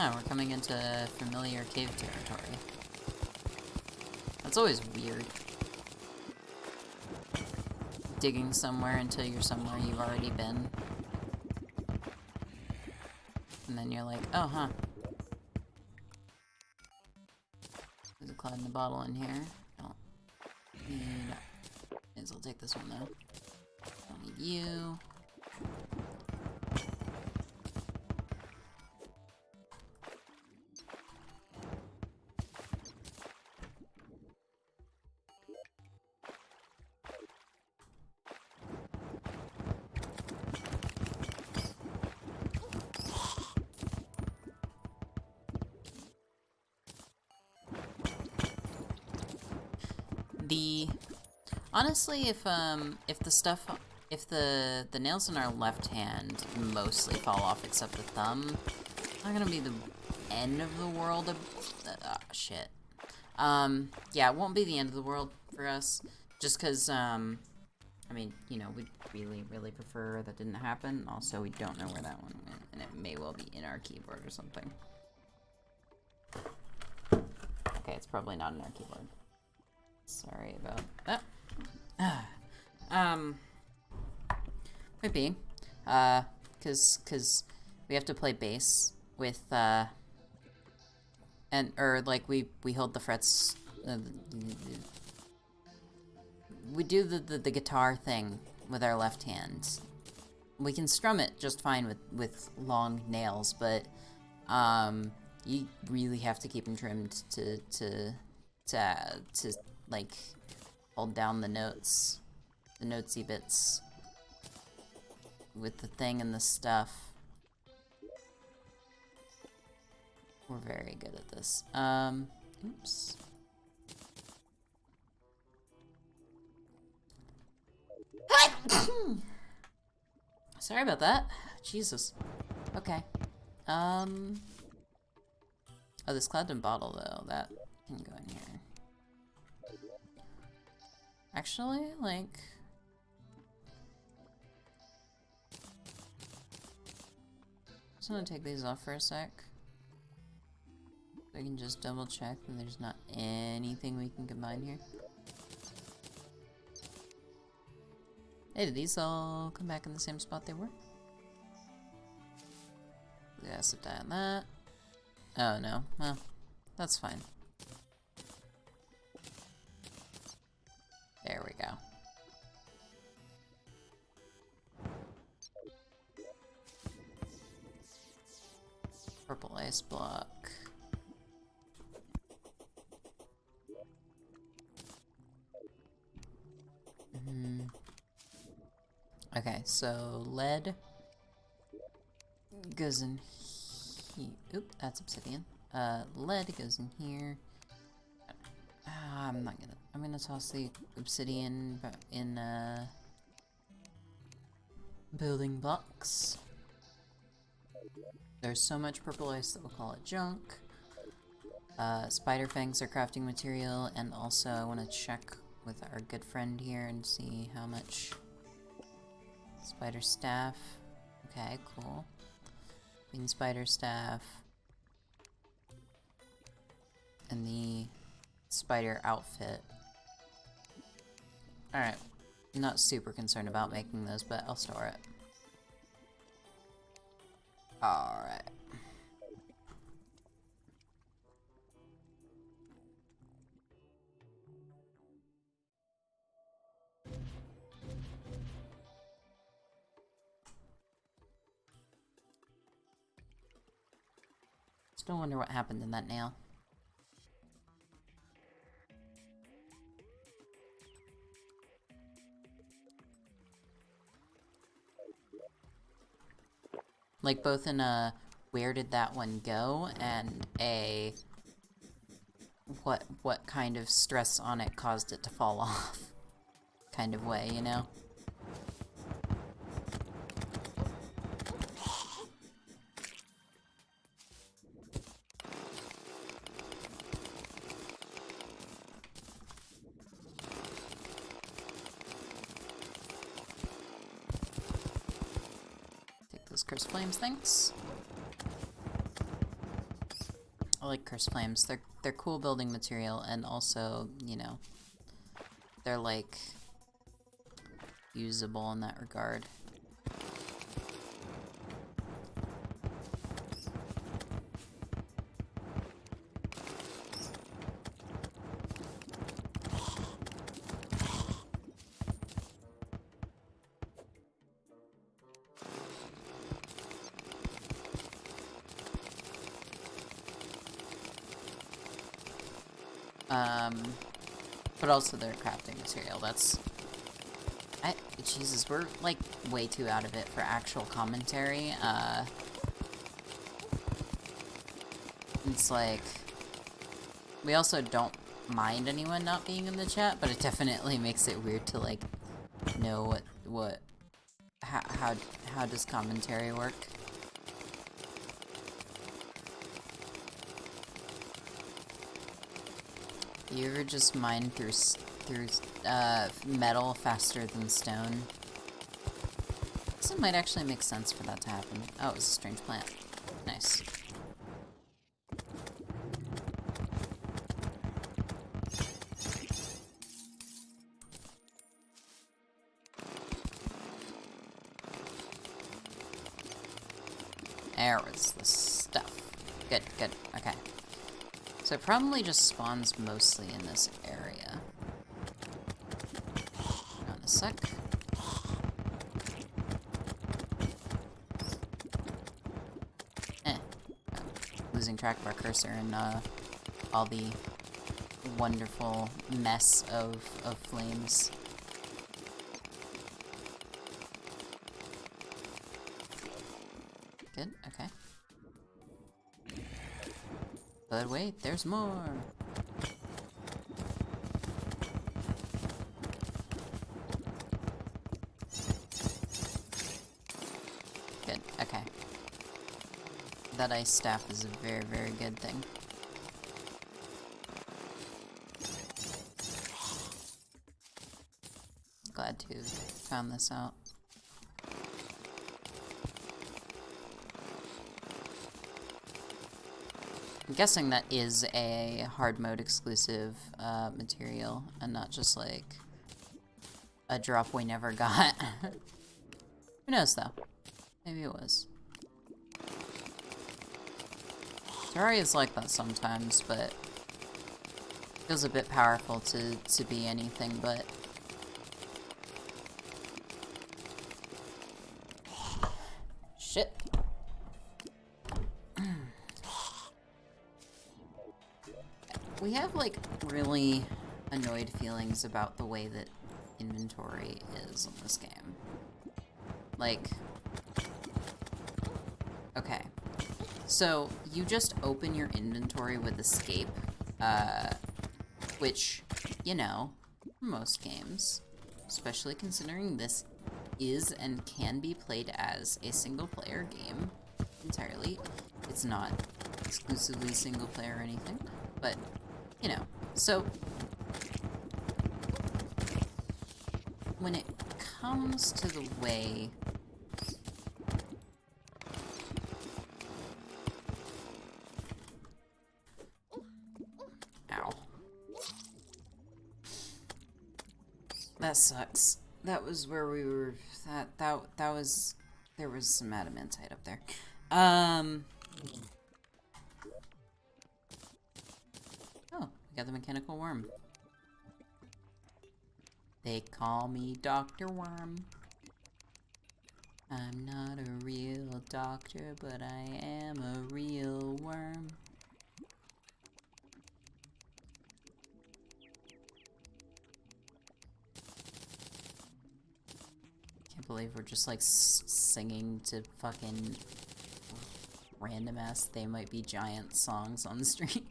Oh, we're coming into familiar cave territory. That's always weird. Digging somewhere until you're somewhere you've already been. And then you're like, oh, huh. There's a cloud in the bottle in here. Don't need... May as well take this one, though. Don't need you. Honestly, if the nails in our left hand mostly fall off except the thumb, it's not gonna be the end of the world. Shit. Yeah, it won't be the end of the world for us. Just because, I mean, you know, we'd really prefer that didn't happen. Also, we don't know where that one went, and it may well be in our keyboard or something. Okay, it's probably not in our keyboard. Sorry about that. Could be, cause we have to play bass with, or like we hold the frets, we do the guitar thing with our left hand. We can strum it just fine with long nails, but, you really have to keep them trimmed to like, hold down the notes, the notesy bits, with the thing and the stuff. We're very good at this. Oops. Sorry about that. Jesus. Okay. Oh, this cloud and bottle, though, that can go in here. Actually, like... just gonna take these off for a sec. So I can just double check that there's not anything we can combine here. Hey, did these all come back in the same spot they were? The acid dye on that. Oh no, well, that's fine. There we go. Purple ice block. Okay, so lead goes in here. Oop, that's obsidian. Lead goes in here. I'm gonna toss the obsidian in building blocks. There's so much purple ice that we'll call it junk. Spider fangs are crafting material, and also I want to check with our good friend here and see how much spider staff. Okay, cool. Queen spider staff. And the spider outfit. Alright. Not super concerned about making those, but I'll store it. Alright. Still wonder what happened in that nail. Like, both in a where did that one go and a what kind of stress on it caused it to fall off kind of way, you know? Take those cursed flames, thanks. I like cursed flames. They're cool building material, and also, you know, they're like usable in that regard. But also their crafting material. Jesus, we're like way too out of it for actual commentary. It's like, we also don't mind anyone not being in the chat, but it definitely makes it weird to like know how does commentary work. You ever just mine through metal faster than stone? This might actually make sense for that to happen. Oh, it was a strange plant. Nice. There was the stuff. Good, good, okay. So it probably just spawns mostly in this area. Hang on a sec. Losing track of our cursor and all the wonderful mess of flames. Good, okay. But wait, there's more! Good, okay. That ice staff is a very, very good thing. Glad to have found this out. I'm guessing that is a hard mode exclusive material, and not just like a drop we never got. Who knows though? Maybe it was. Terraria's like that sometimes, but it feels a bit powerful to be anything but. Shit. We have, like, really annoyed feelings about the way that inventory is in this game. Like, okay. So, you just open your inventory with escape, which, you know, for most games, especially considering this is and can be played as a single-player game entirely. It's not exclusively single-player or anything, but, you know. So, when it comes to the way that sucks. That was where we were. That was. There was some adamantite up there. Oh, we got the mechanical worm. They call me Dr. Worm. I'm not a real doctor, but I am a real worm. Can't believe we're just like singing to fucking random ass They Might Be Giant songs on the stream.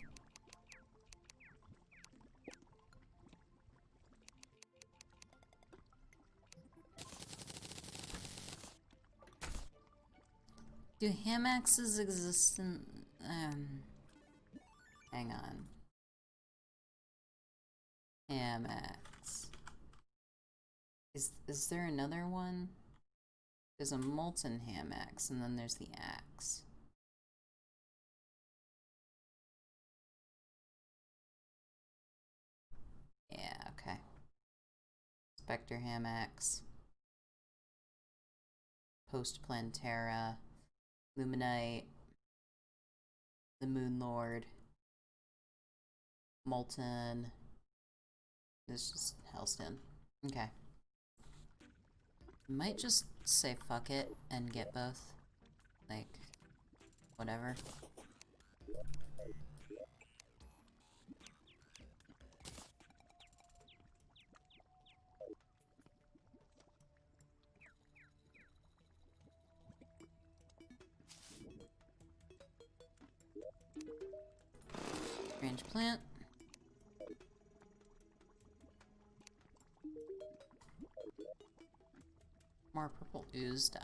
Do hamaxes exist in... hang on. Hamax. Is there another one? There's a molten hamax, and then there's the axe. Yeah, okay. Spectre hamax. Post-Plantera. Luminite. The Moon Lord. Molten. This is just Hellstone. Okay. Might just say fuck it and get both. Like, whatever. Strange plant. More purple ooze dye.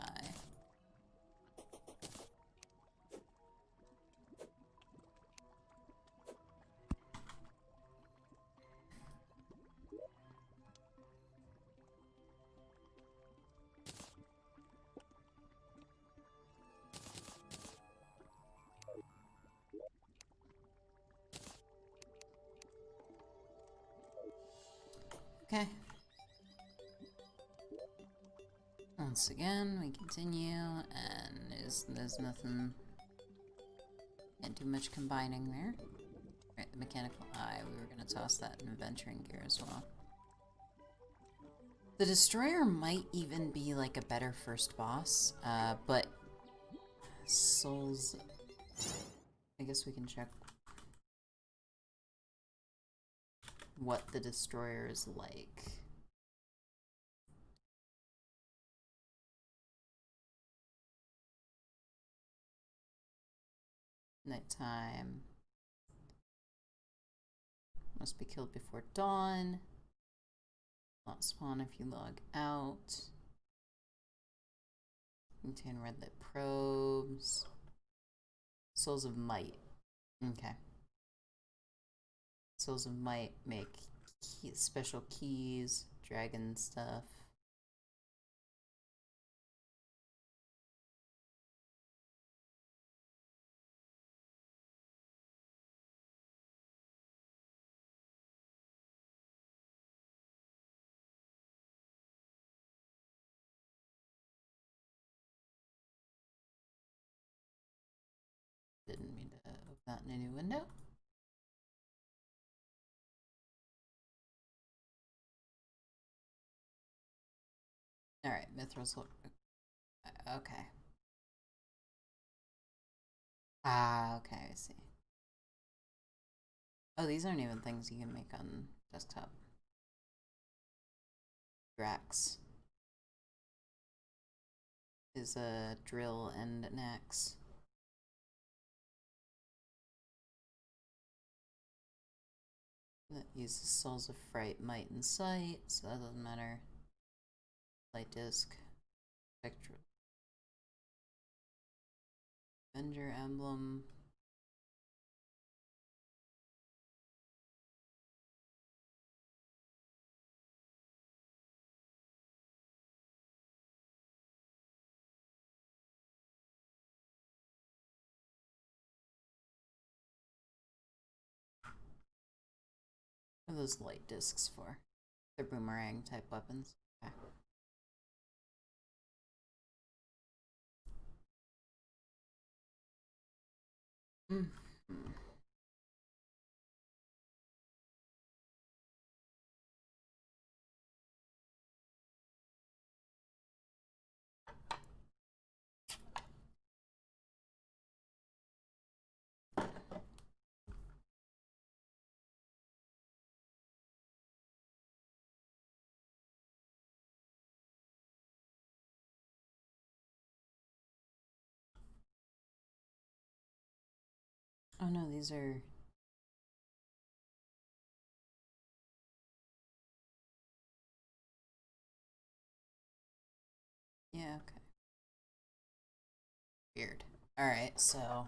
Okay. Once again, we continue, and there's nothing. Can't do much combining there. Right, the mechanical eye, we were gonna toss that in adventuring gear as well. The destroyer might even be like a better first boss, but souls. I guess we can check what the destroyer is like. Nighttime. Must be killed before dawn. Not spawn if you log out. Contain red lit probes. Souls of Might. Okay. Souls of Might make special keys, dragon stuff. Didn't mean to open that in a new window. Alright, Mithrils. Okay. Ah, okay, I see. Oh, these aren't even things you can make on desktop. Drax is a drill and an axe. That uses Souls of Fright, Might, and Sight, so that doesn't matter. Light Disc. Spectral. Avenger Emblem. What are those light discs for? They're boomerang type weapons. Okay. Mm-hmm. Oh no, these are... Yeah, okay. Weird. Alright, so...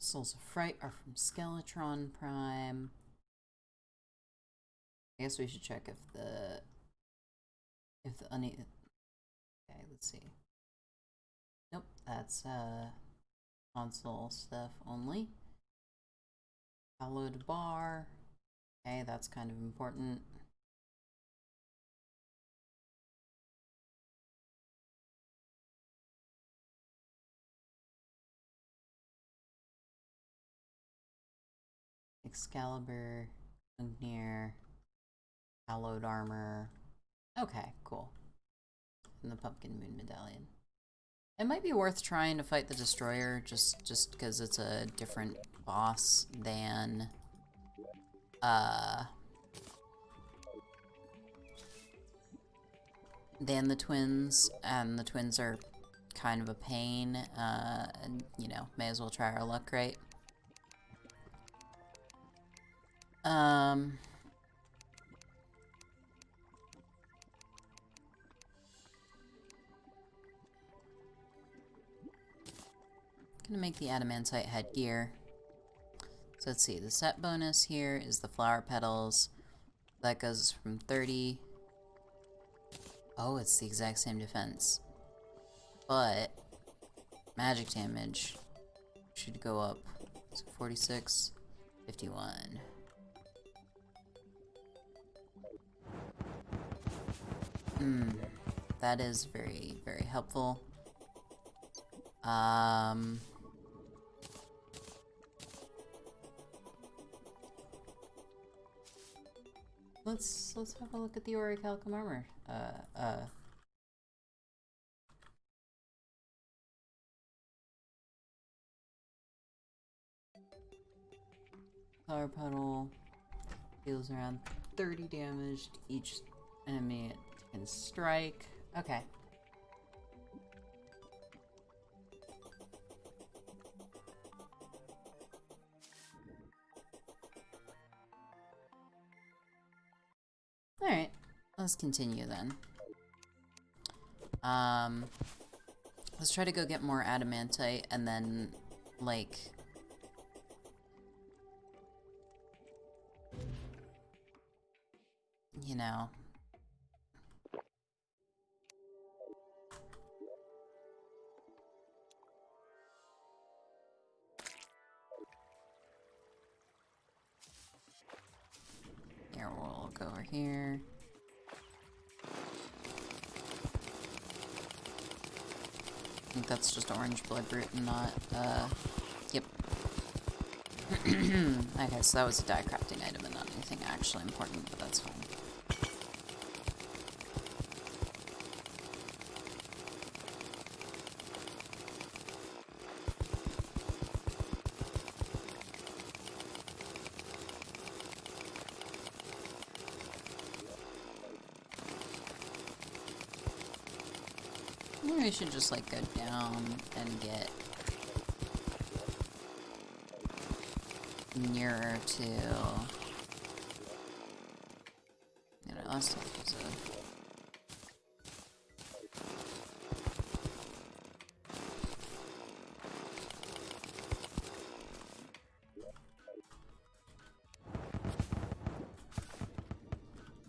Souls of Fright are from Skeletron Prime. I guess we should check if the... Okay, let's see. Nope, that's console stuff only. Hallowed Bar. Okay, that's kind of important. Excalibur, Gungnir, Hallowed Armor. Okay, cool. And the Pumpkin Moon Medallion. It might be worth trying to fight the Destroyer just because it's a different boss than the twins, and the twins are kind of a pain, and you know, may as well try our luck, right? Gonna make the adamantite headgear. So let's see, the set bonus here is the flower petals. That goes from 30. Oh, it's the exact same defense. But magic damage should go up. So 46, 51. That is very, very helpful. Let's have a look at the Orichalcum armor. Flower petal deals around 30 damage to each enemy it can strike. Okay. Alright, let's continue then. Let's try to go get more adamantite and then, like... you know... Here, we'll go over here. I think that's just orange bloodroot and not, yep. Okay, so that was a die crafting item and not anything actually important, but that's fine. Maybe we should just, like, go down and get nearer to... You know, last time was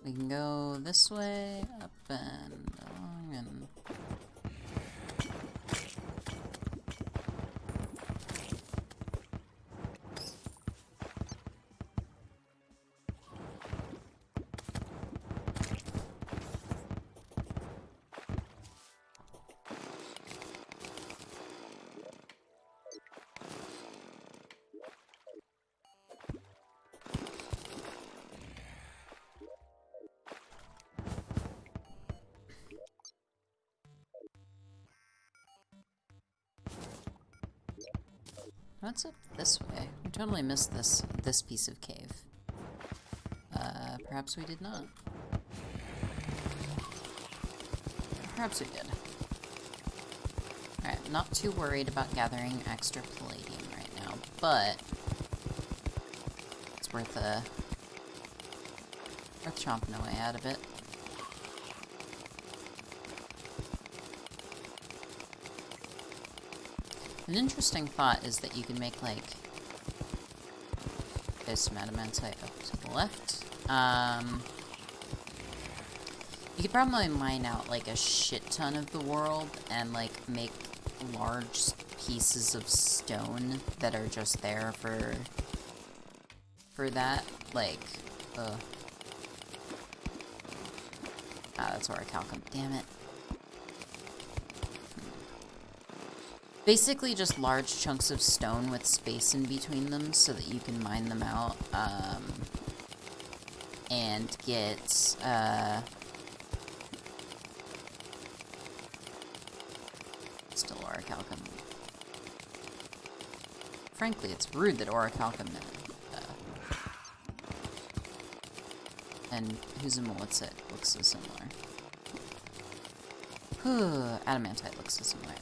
we can go this way, up and along, and... What's up this way? We totally missed this piece of cave. Perhaps we did not. Perhaps we did. Alright, not too worried about gathering extra palladium right now, but it's worth chomping away out of it. An interesting thought is that you can make, like, there's some adamantite up to the left. You could probably mine out, like, a shit ton of the world and, like, make large pieces of stone that are just there for that. Like, ah, that's orichalcum. Damn it. Basically just large chunks of stone with space in between them so that you can mine them out, and get, still orichalcum. Frankly, it's rude that orichalcum, and Huzumolitsit looks so similar. Adamantite looks so similar.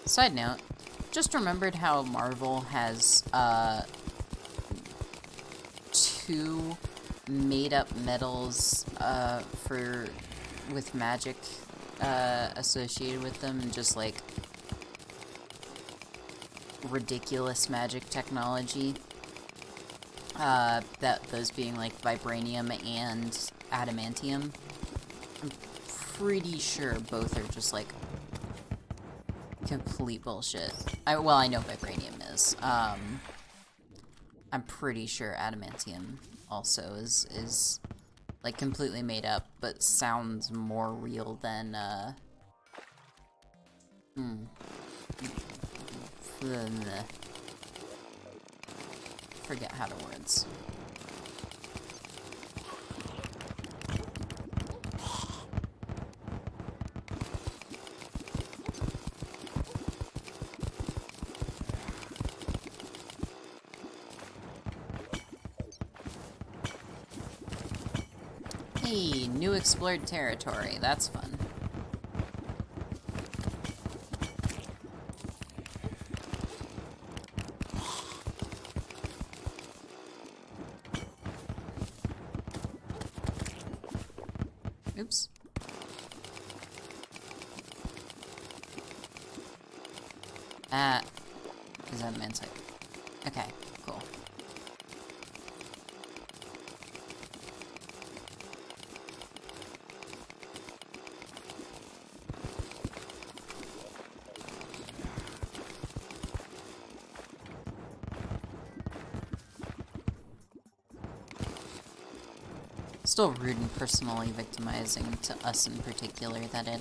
Side note, just remembered how Marvel has, 2 made-up metals, with magic, associated with them, and just, like, ridiculous magic technology. Those being, like, vibranium and adamantium. I'm pretty sure both are just, like, complete bullshit. Well, I know vibranium is. I'm pretty sure adamantium also is like completely made up, but sounds more real than forget how to words. Hey, new explored territory. That's fun. Oops. Is that adamantite? Okay, cool. Still rude and personally victimizing to us in particular that it,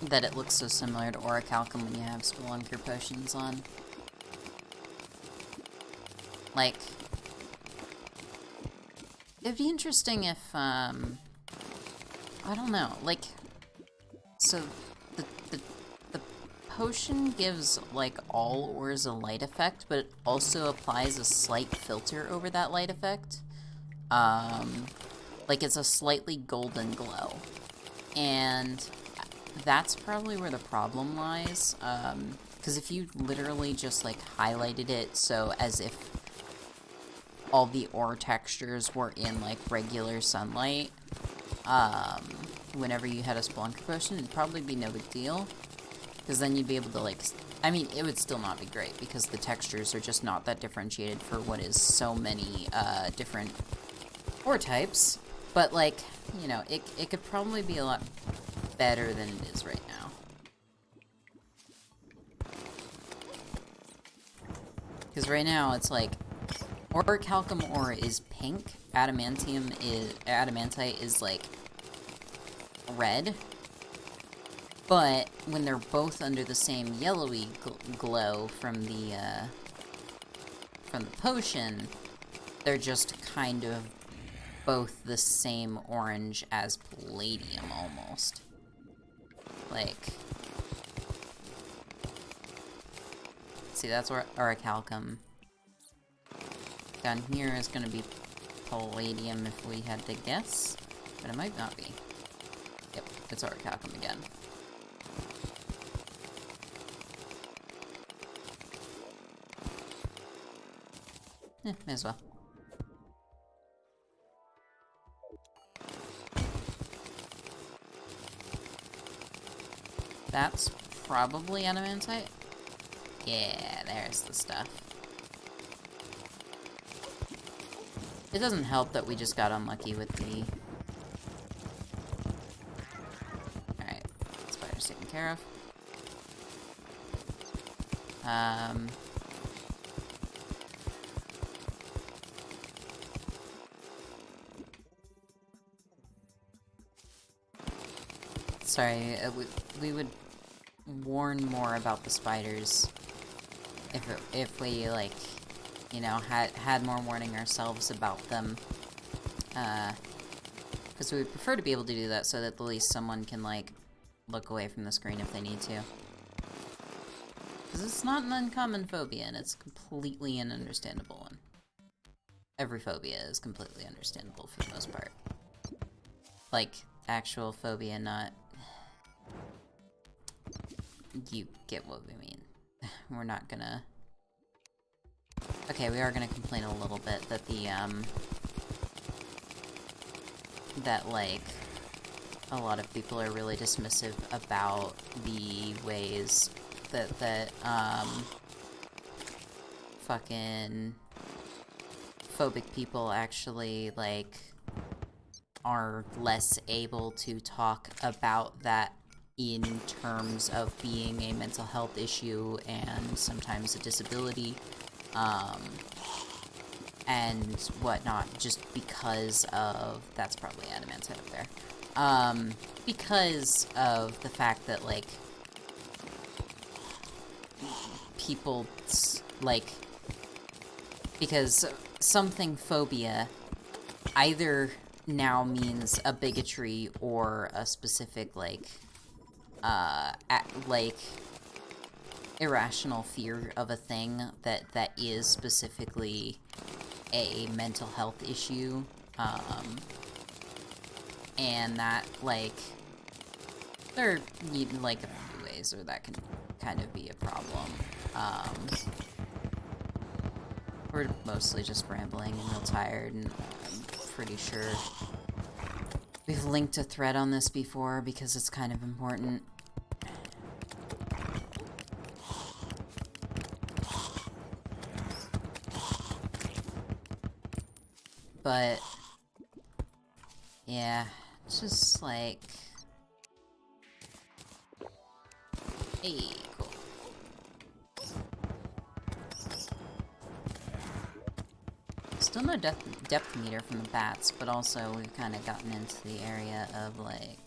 that it looks so similar to orichalcum when you have spelunker potions on. Like, it'd be interesting if, I don't know, like, so the potion gives, like, all ores a light effect, but it also applies a slight filter over that light effect. Like, it's a slightly golden glow. And that's probably where the problem lies, because if you literally just, like, highlighted it so as if all the ore textures were in, like, regular sunlight, whenever you had a spelunker potion, it'd probably be no big deal, because then you'd be able to, like, I mean, it would still not be great, because the textures are just not that differentiated for what is so many, different ore types, but, like, you know, it could probably be a lot better than it is right now. Because right now, it's like, orichalcum ore is pink, adamantite is, like, red. But when they're both under the same yellowy glow from the potion, they're just kind of both the same orange as palladium, almost. Like, see, that's where orichalcum. Down here is going to be palladium if we had to guess, but it might not be. Yep, it's orichalcum again. May as well. That's probably adamantite. Yeah, there's the stuff. It doesn't help that we just got unlucky with the... Alright, spider's taken care of. Sorry, we would warn more about the spiders if we, like, you know, had more warning ourselves about them. Because we would prefer to be able to do that so that at least someone can, like, look away from the screen if they need to. Because it's not an uncommon phobia, and it's completely an understandable one. Every phobia is completely understandable for the most part. Like, actual phobia, not... You get what we mean. We're not gonna... Okay, we are gonna complain a little bit that the, that, like, a lot of people are really dismissive about the ways that, fucking phobic people actually, like, are less able to talk about that in terms of being a mental health issue and sometimes a disability, and whatnot, just because of... That's probably adamantite up there. Because of the fact that, like, people, like... Because something phobia either now means a bigotry or a specific, like, like, irrational fear of a thing that is specifically a mental health issue, and that, like, there are, like, a few ways where that can kind of be a problem. We're mostly just rambling and real tired, and I'm pretty sure we've linked a thread on this before because it's kind of important. But, yeah, it's just like... Hey, cool. Still no depth meter from the bats, but also we've kind of gotten into the area of, like...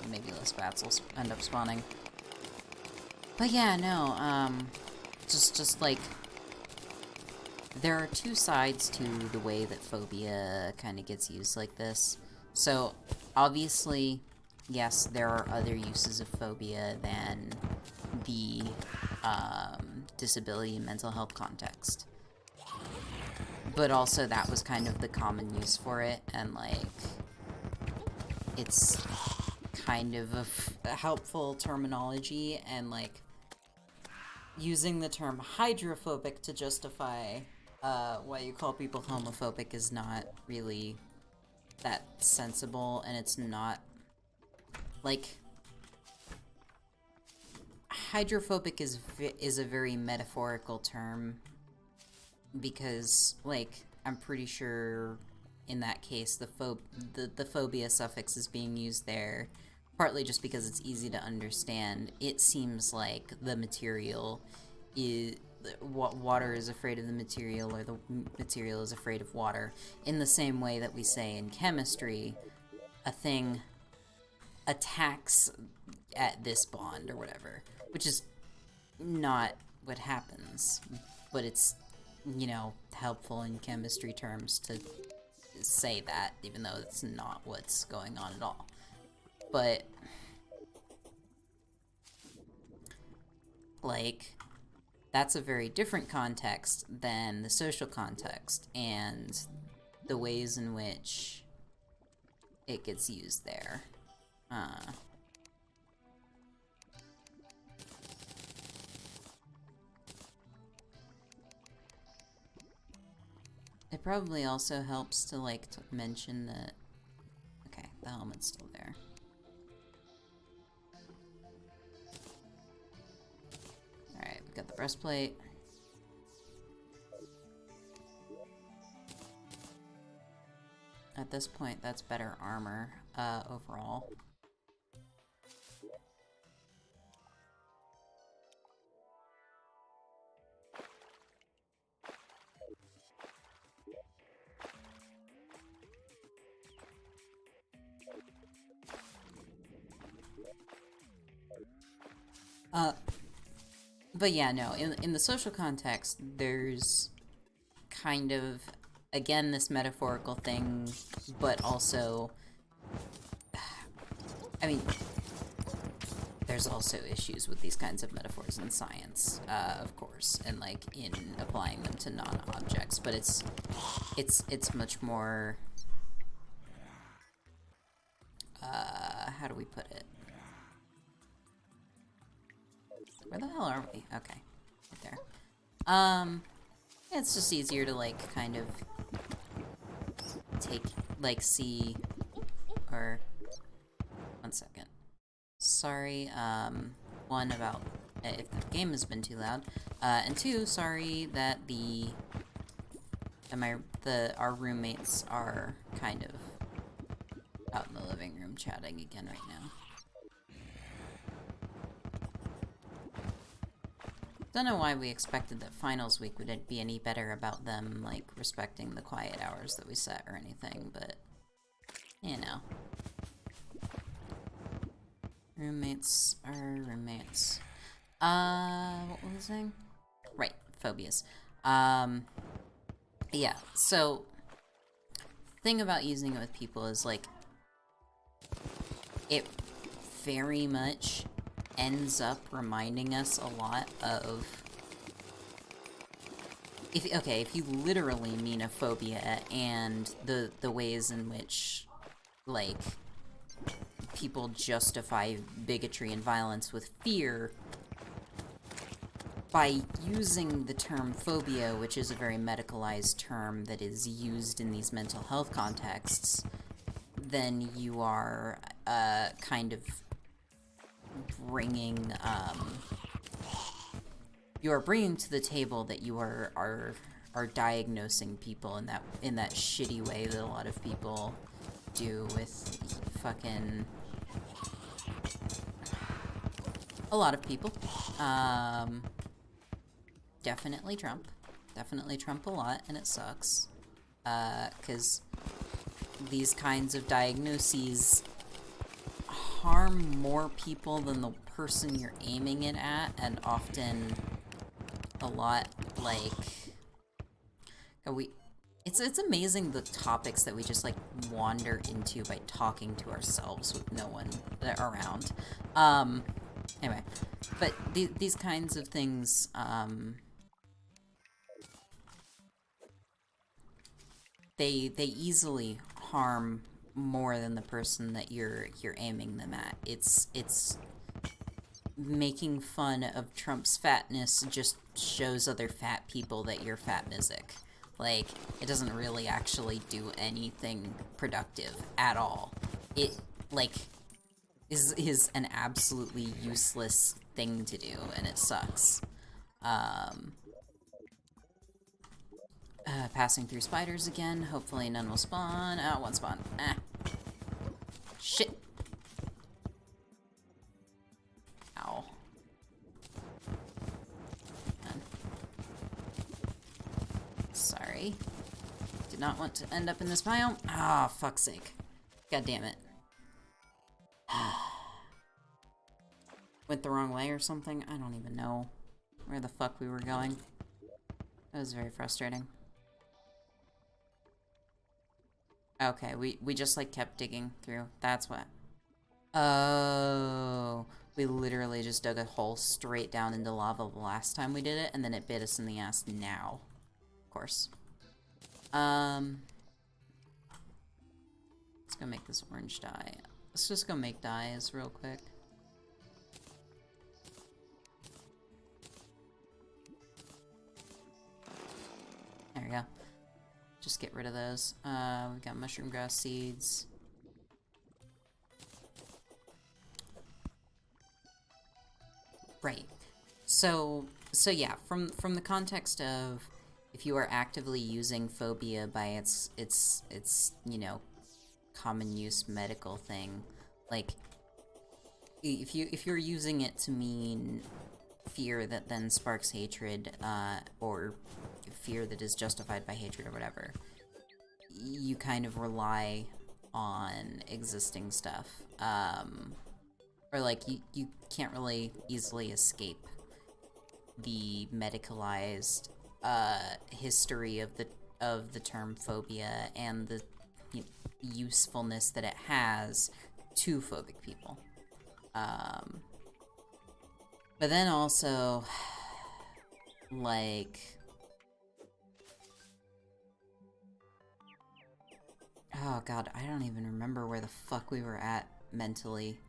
maybe less bats will end up spawning. But yeah, no, just like... There are two sides to the way that phobia kind of gets used like this. So, obviously, yes, there are other uses of phobia than the disability and mental health context. But also that was kind of the common use for it, and, like, it's kind of a helpful terminology, and, like, using the term hydrophobic to justify why you call people homophobic is not really that sensible, and it's not, like, hydrophobic is a very metaphorical term, because, like, I'm pretty sure in that case the phobia suffix is being used there partly just because it's easy to understand. It seems like the material water is afraid of the material, or the material is afraid of water, in the same way that we say in chemistry, a thing attacks at this bond or whatever, which is not what happens, but it's, you know, helpful in chemistry terms to say that, even though it's not what's going on at all. But, like, that's a very different context than the social context and the ways in which it gets used there. It probably also helps to, like, mention that... Okay, the helmet's still there. Alright, we got the breastplate. At this point, that's better armor, overall. But yeah, no, in the social context, there's kind of, again, this metaphorical thing, but also, I mean, there's also issues with these kinds of metaphors in science, of course, and, like, in applying them to non-objects, but it's much more, how do we put it? Where the hell are we? Okay. Right there. It's just easier to, like, kind of take, like, see, or, one second. Sorry, one, about if the game has been too loud, and two, sorry that our roommates are kind of out in the living room chatting again right now. Don't know why we expected that finals week would be any better about them, like, respecting the quiet hours that we set or anything, but, you know. Roommates are roommates. What was I saying? Right, phobias. Yeah, so, thing about using it with people is, like, it very much ends up reminding us a lot of... If you literally mean a phobia and the ways in which, like, people justify bigotry and violence with fear by using the term phobia, which is a very medicalized term that is used in these mental health contexts, then you are kind of bringing bringing to the table that you are diagnosing people in that shitty way that a lot of people do with fucking a lot of people. Definitely Trump a lot, and it sucks, because these kinds of diagnoses harm more people than the person you're aiming it at, and often a lot, like, it's amazing the topics that we just, like, wander into by talking to ourselves with no one around. Anyway, but these kinds of things, they easily harm more than the person that you're aiming them at. It's making fun of Trump's fatness just shows other fat people that you're fat music. Like, it doesn't really actually do anything productive at all. It, like, is an absolutely useless thing to do, and it sucks. Passing through spiders again. Hopefully none will spawn. Oh, one spawn. Ah. Shit. Ow. not want to end up in this biome. Ah, fuck's sake. God damn it. Went the wrong way or something? I don't even know where the fuck we were going. That was very frustrating. Okay, we just like kept digging through. That's what. Oh, we literally just dug a hole straight down into lava the last time we did it, and then it bit us in the ass now. Of course. Let's go make this orange dye. Let's just go make dyes real quick. There we go. Just get rid of those. We've got mushroom grass seeds. Right. So yeah, from the context of if you are actively using phobia by its you know, common use medical thing, like if you're using it to mean fear that then sparks hatred, or fear that is justified by hatred or whatever, you kind of rely on existing stuff. Or like you can't really easily escape the medicalized history of the term phobia and the usefulness that it has to phobic people. But then also, like, oh god, I don't even remember where the fuck we were at mentally.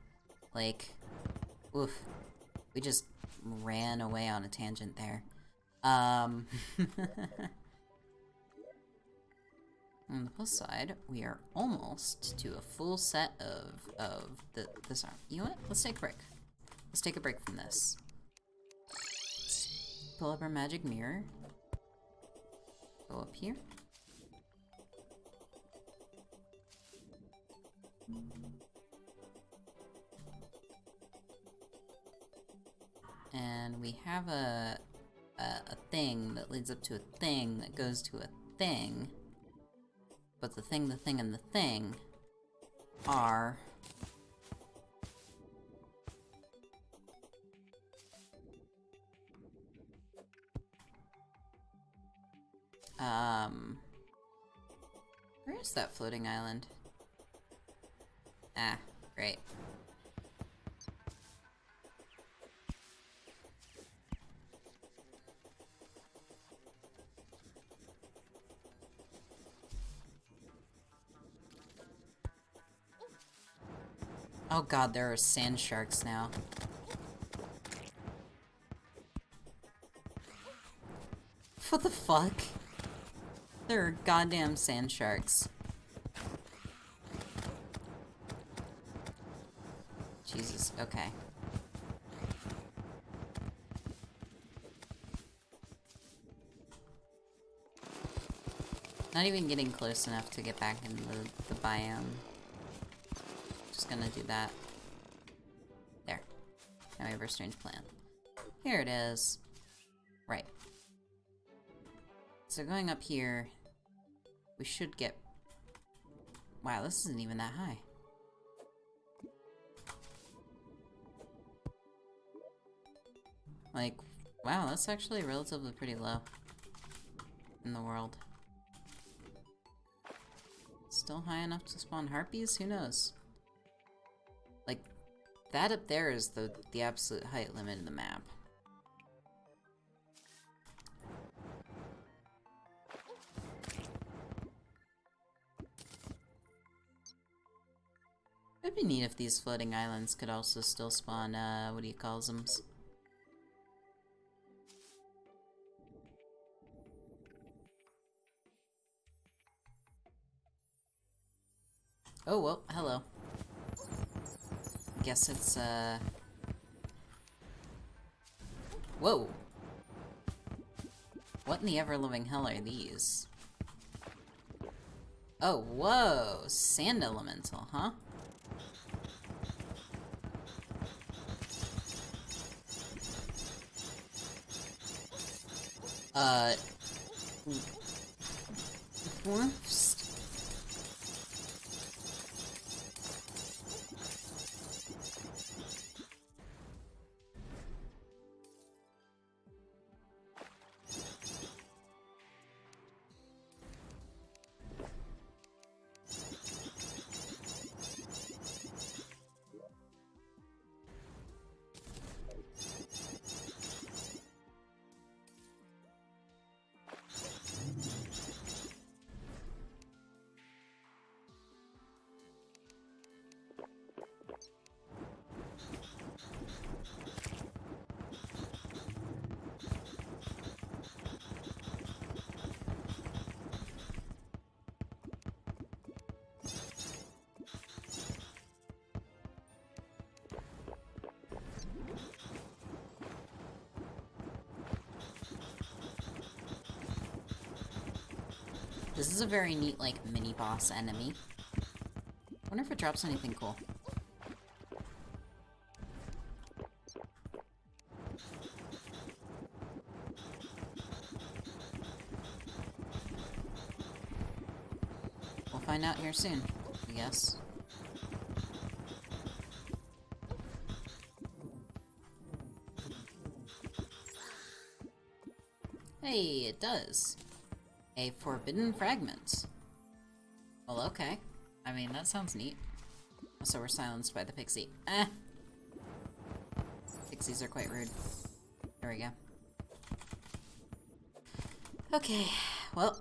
Like, oof, we just ran away on a tangent there. On the plus side, we are almost to a full set of this arm. You know what? Let's take a break. Let's take a break from this. Pull up our magic mirror. Go up here. And we have a thing that leads up to a thing that goes to a thing. But the thing, and the thing are... Where is that floating island? Ah, great. Oh god, there are sand sharks now. What the fuck? There are goddamn sand sharks. Jesus, okay. Not even getting close enough to get back into the biome. Just gonna do that. There. Now we have our strange plan. Here it is. Right. So going up here, we should get... Wow, this isn't even that high. Like, wow, that's actually relatively pretty low in the world. Still high enough to spawn harpies? Who knows? Like, that up there is the absolute height limit of the map. It'd be neat if these floating islands could also still spawn, what do you call them? Oh, well, hello. Guess it's, Whoa! What in the ever-living hell are these? Oh, whoa! Sand elemental, huh? What? This is a very neat, like, mini-boss enemy. I wonder if it drops anything cool. We'll find out here soon, I guess. Hey, it does. A forbidden fragment. Well, okay. I mean, that sounds neat. So we're silenced by the pixie. Eh. Pixies are quite rude. There we go. Okay, well.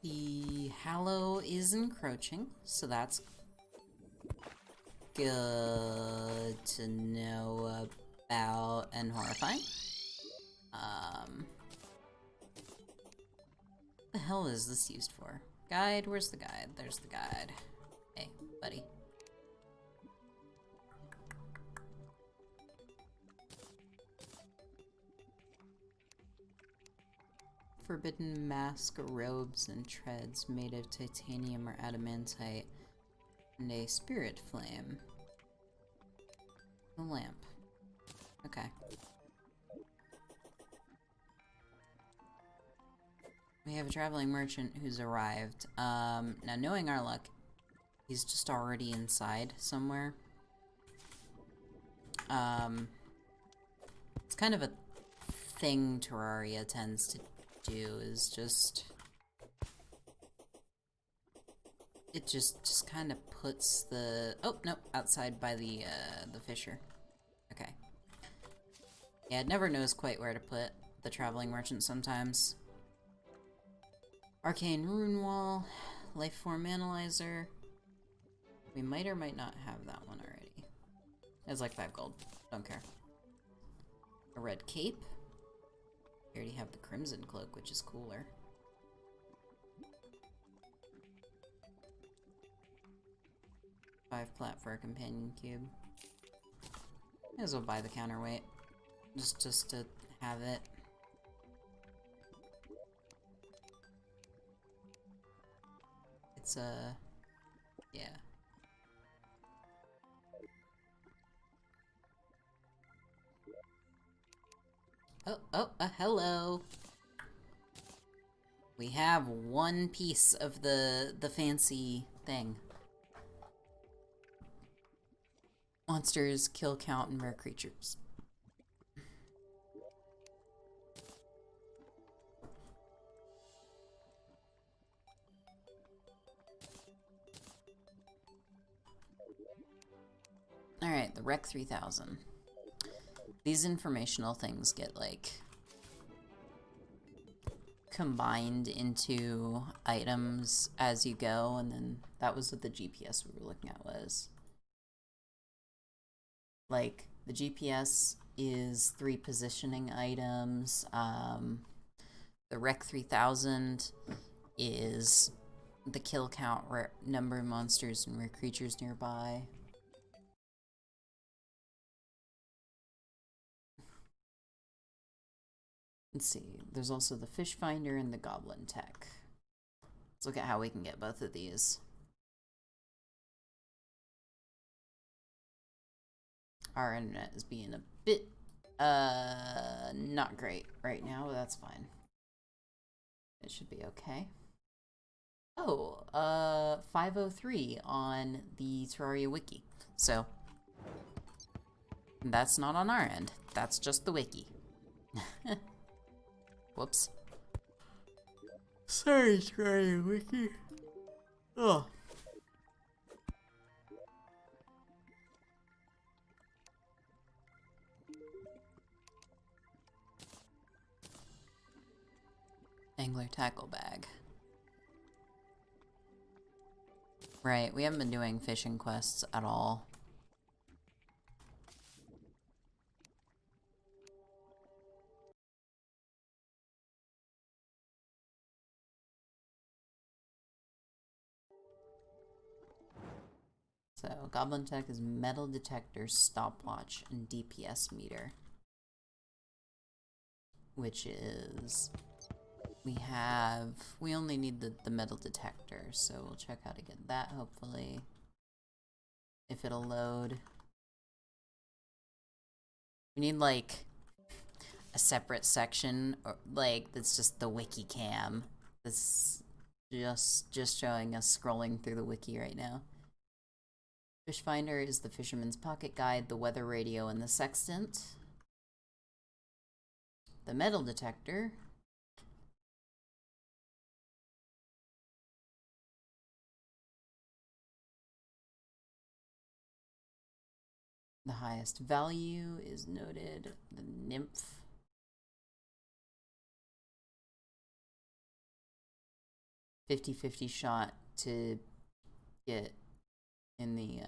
The Hallow is encroaching, so that's good to know about and horrifying. What the hell is this used for? Guide? Where's the guide? There's the guide. Hey, buddy. Forbidden mask, robes, and treads made of titanium or adamantite, and a spirit flame. A lamp. Okay. We have a traveling merchant who's arrived. Now, knowing our luck, he's just already inside somewhere. It's kind of a thing Terraria tends to do, is just... It just kind of puts the... Oh, nope, outside by the fissure. Okay. Yeah, it never knows quite where to put the traveling merchant sometimes. Arcane Rune Wall, Lifeform Analyzer. We might or might not have that one already. It's like 5 gold. Don't care. A red cape. We already have the Crimson Cloak, which is cooler. $5 plat for a companion cube. May as well buy the counterweight. Just to have it. It's yeah. Oh, hello. We have one piece of the fancy thing. Monsters, kill count, and rare creatures. Alright, the Rec 3000. These informational things get, like, combined into items as you go, and then that was what the GPS we were looking at was. Like, the GPS is 3 positioning items. The Rec 3000 is the kill count, number of monsters and rare creatures nearby. Let's see, there's also the Fish Finder and the Goblin Tech. Let's look at how we can get both of these. Our internet is being a bit, not great right now, but that's fine. It should be okay. Oh, 503 on the Terraria wiki. So, that's not on our end. That's just the wiki. Whoops. Sorry, Terraria wiki. Oh. Angler tackle bag. Right, we haven't been doing fishing quests at all. So, Goblin Tech is metal detector, stopwatch, and DPS meter. Which is we only need the metal detector, so we'll check how to get that, hopefully. If it'll load. We need, like, a separate section, or, like, that's just the wiki cam. That's just showing us scrolling through the wiki right now. Fish Finder is the Fisherman's Pocket Guide, the weather radio, and the sextant. The metal detector. The highest value is noted. The nymph. .50-50 shot to get in the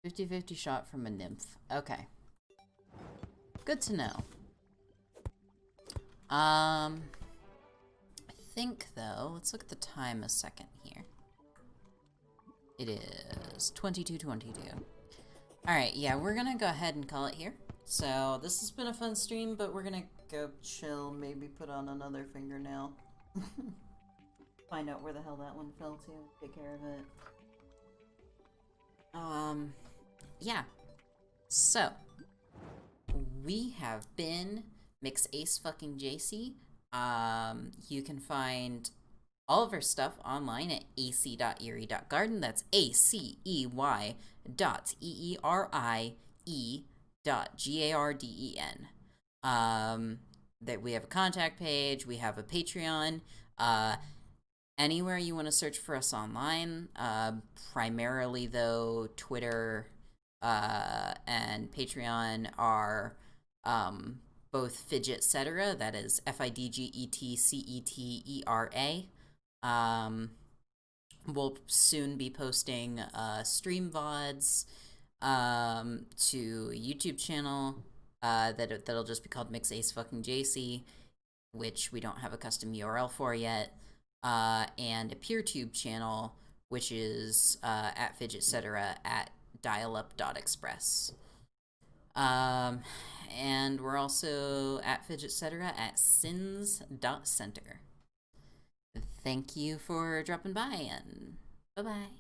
50-50 shot from a nymph. Okay. Good to know. I think, though, let's look at the time a second here. It is 22:22. Alright, yeah, we're gonna go ahead and call it here. So, this has been a fun stream, but we're gonna go chill, maybe put on another fingernail. Find out where the hell that one fell to, take care of it. Yeah. So, we have been Mix Ace fucking JC. You can find all of our stuff online at ac.erie.garden. That's ACEY.EERIE.GARDEN. That we have a contact page, we have a Patreon. Anywhere you want to search for us online, primarily though Twitter and Patreon are both Fidgetcetera, that is FIDGETCETERA. We'll soon be posting stream VODs to a YouTube channel that'll just be called Mix Ace fucking JC, which we don't have a custom URL for yet, and a PeerTube channel, which is at Fidgetcetera at dialup.express. And we're also at Fidgetcetera at sins.center. Thank you for dropping by, and bye-bye.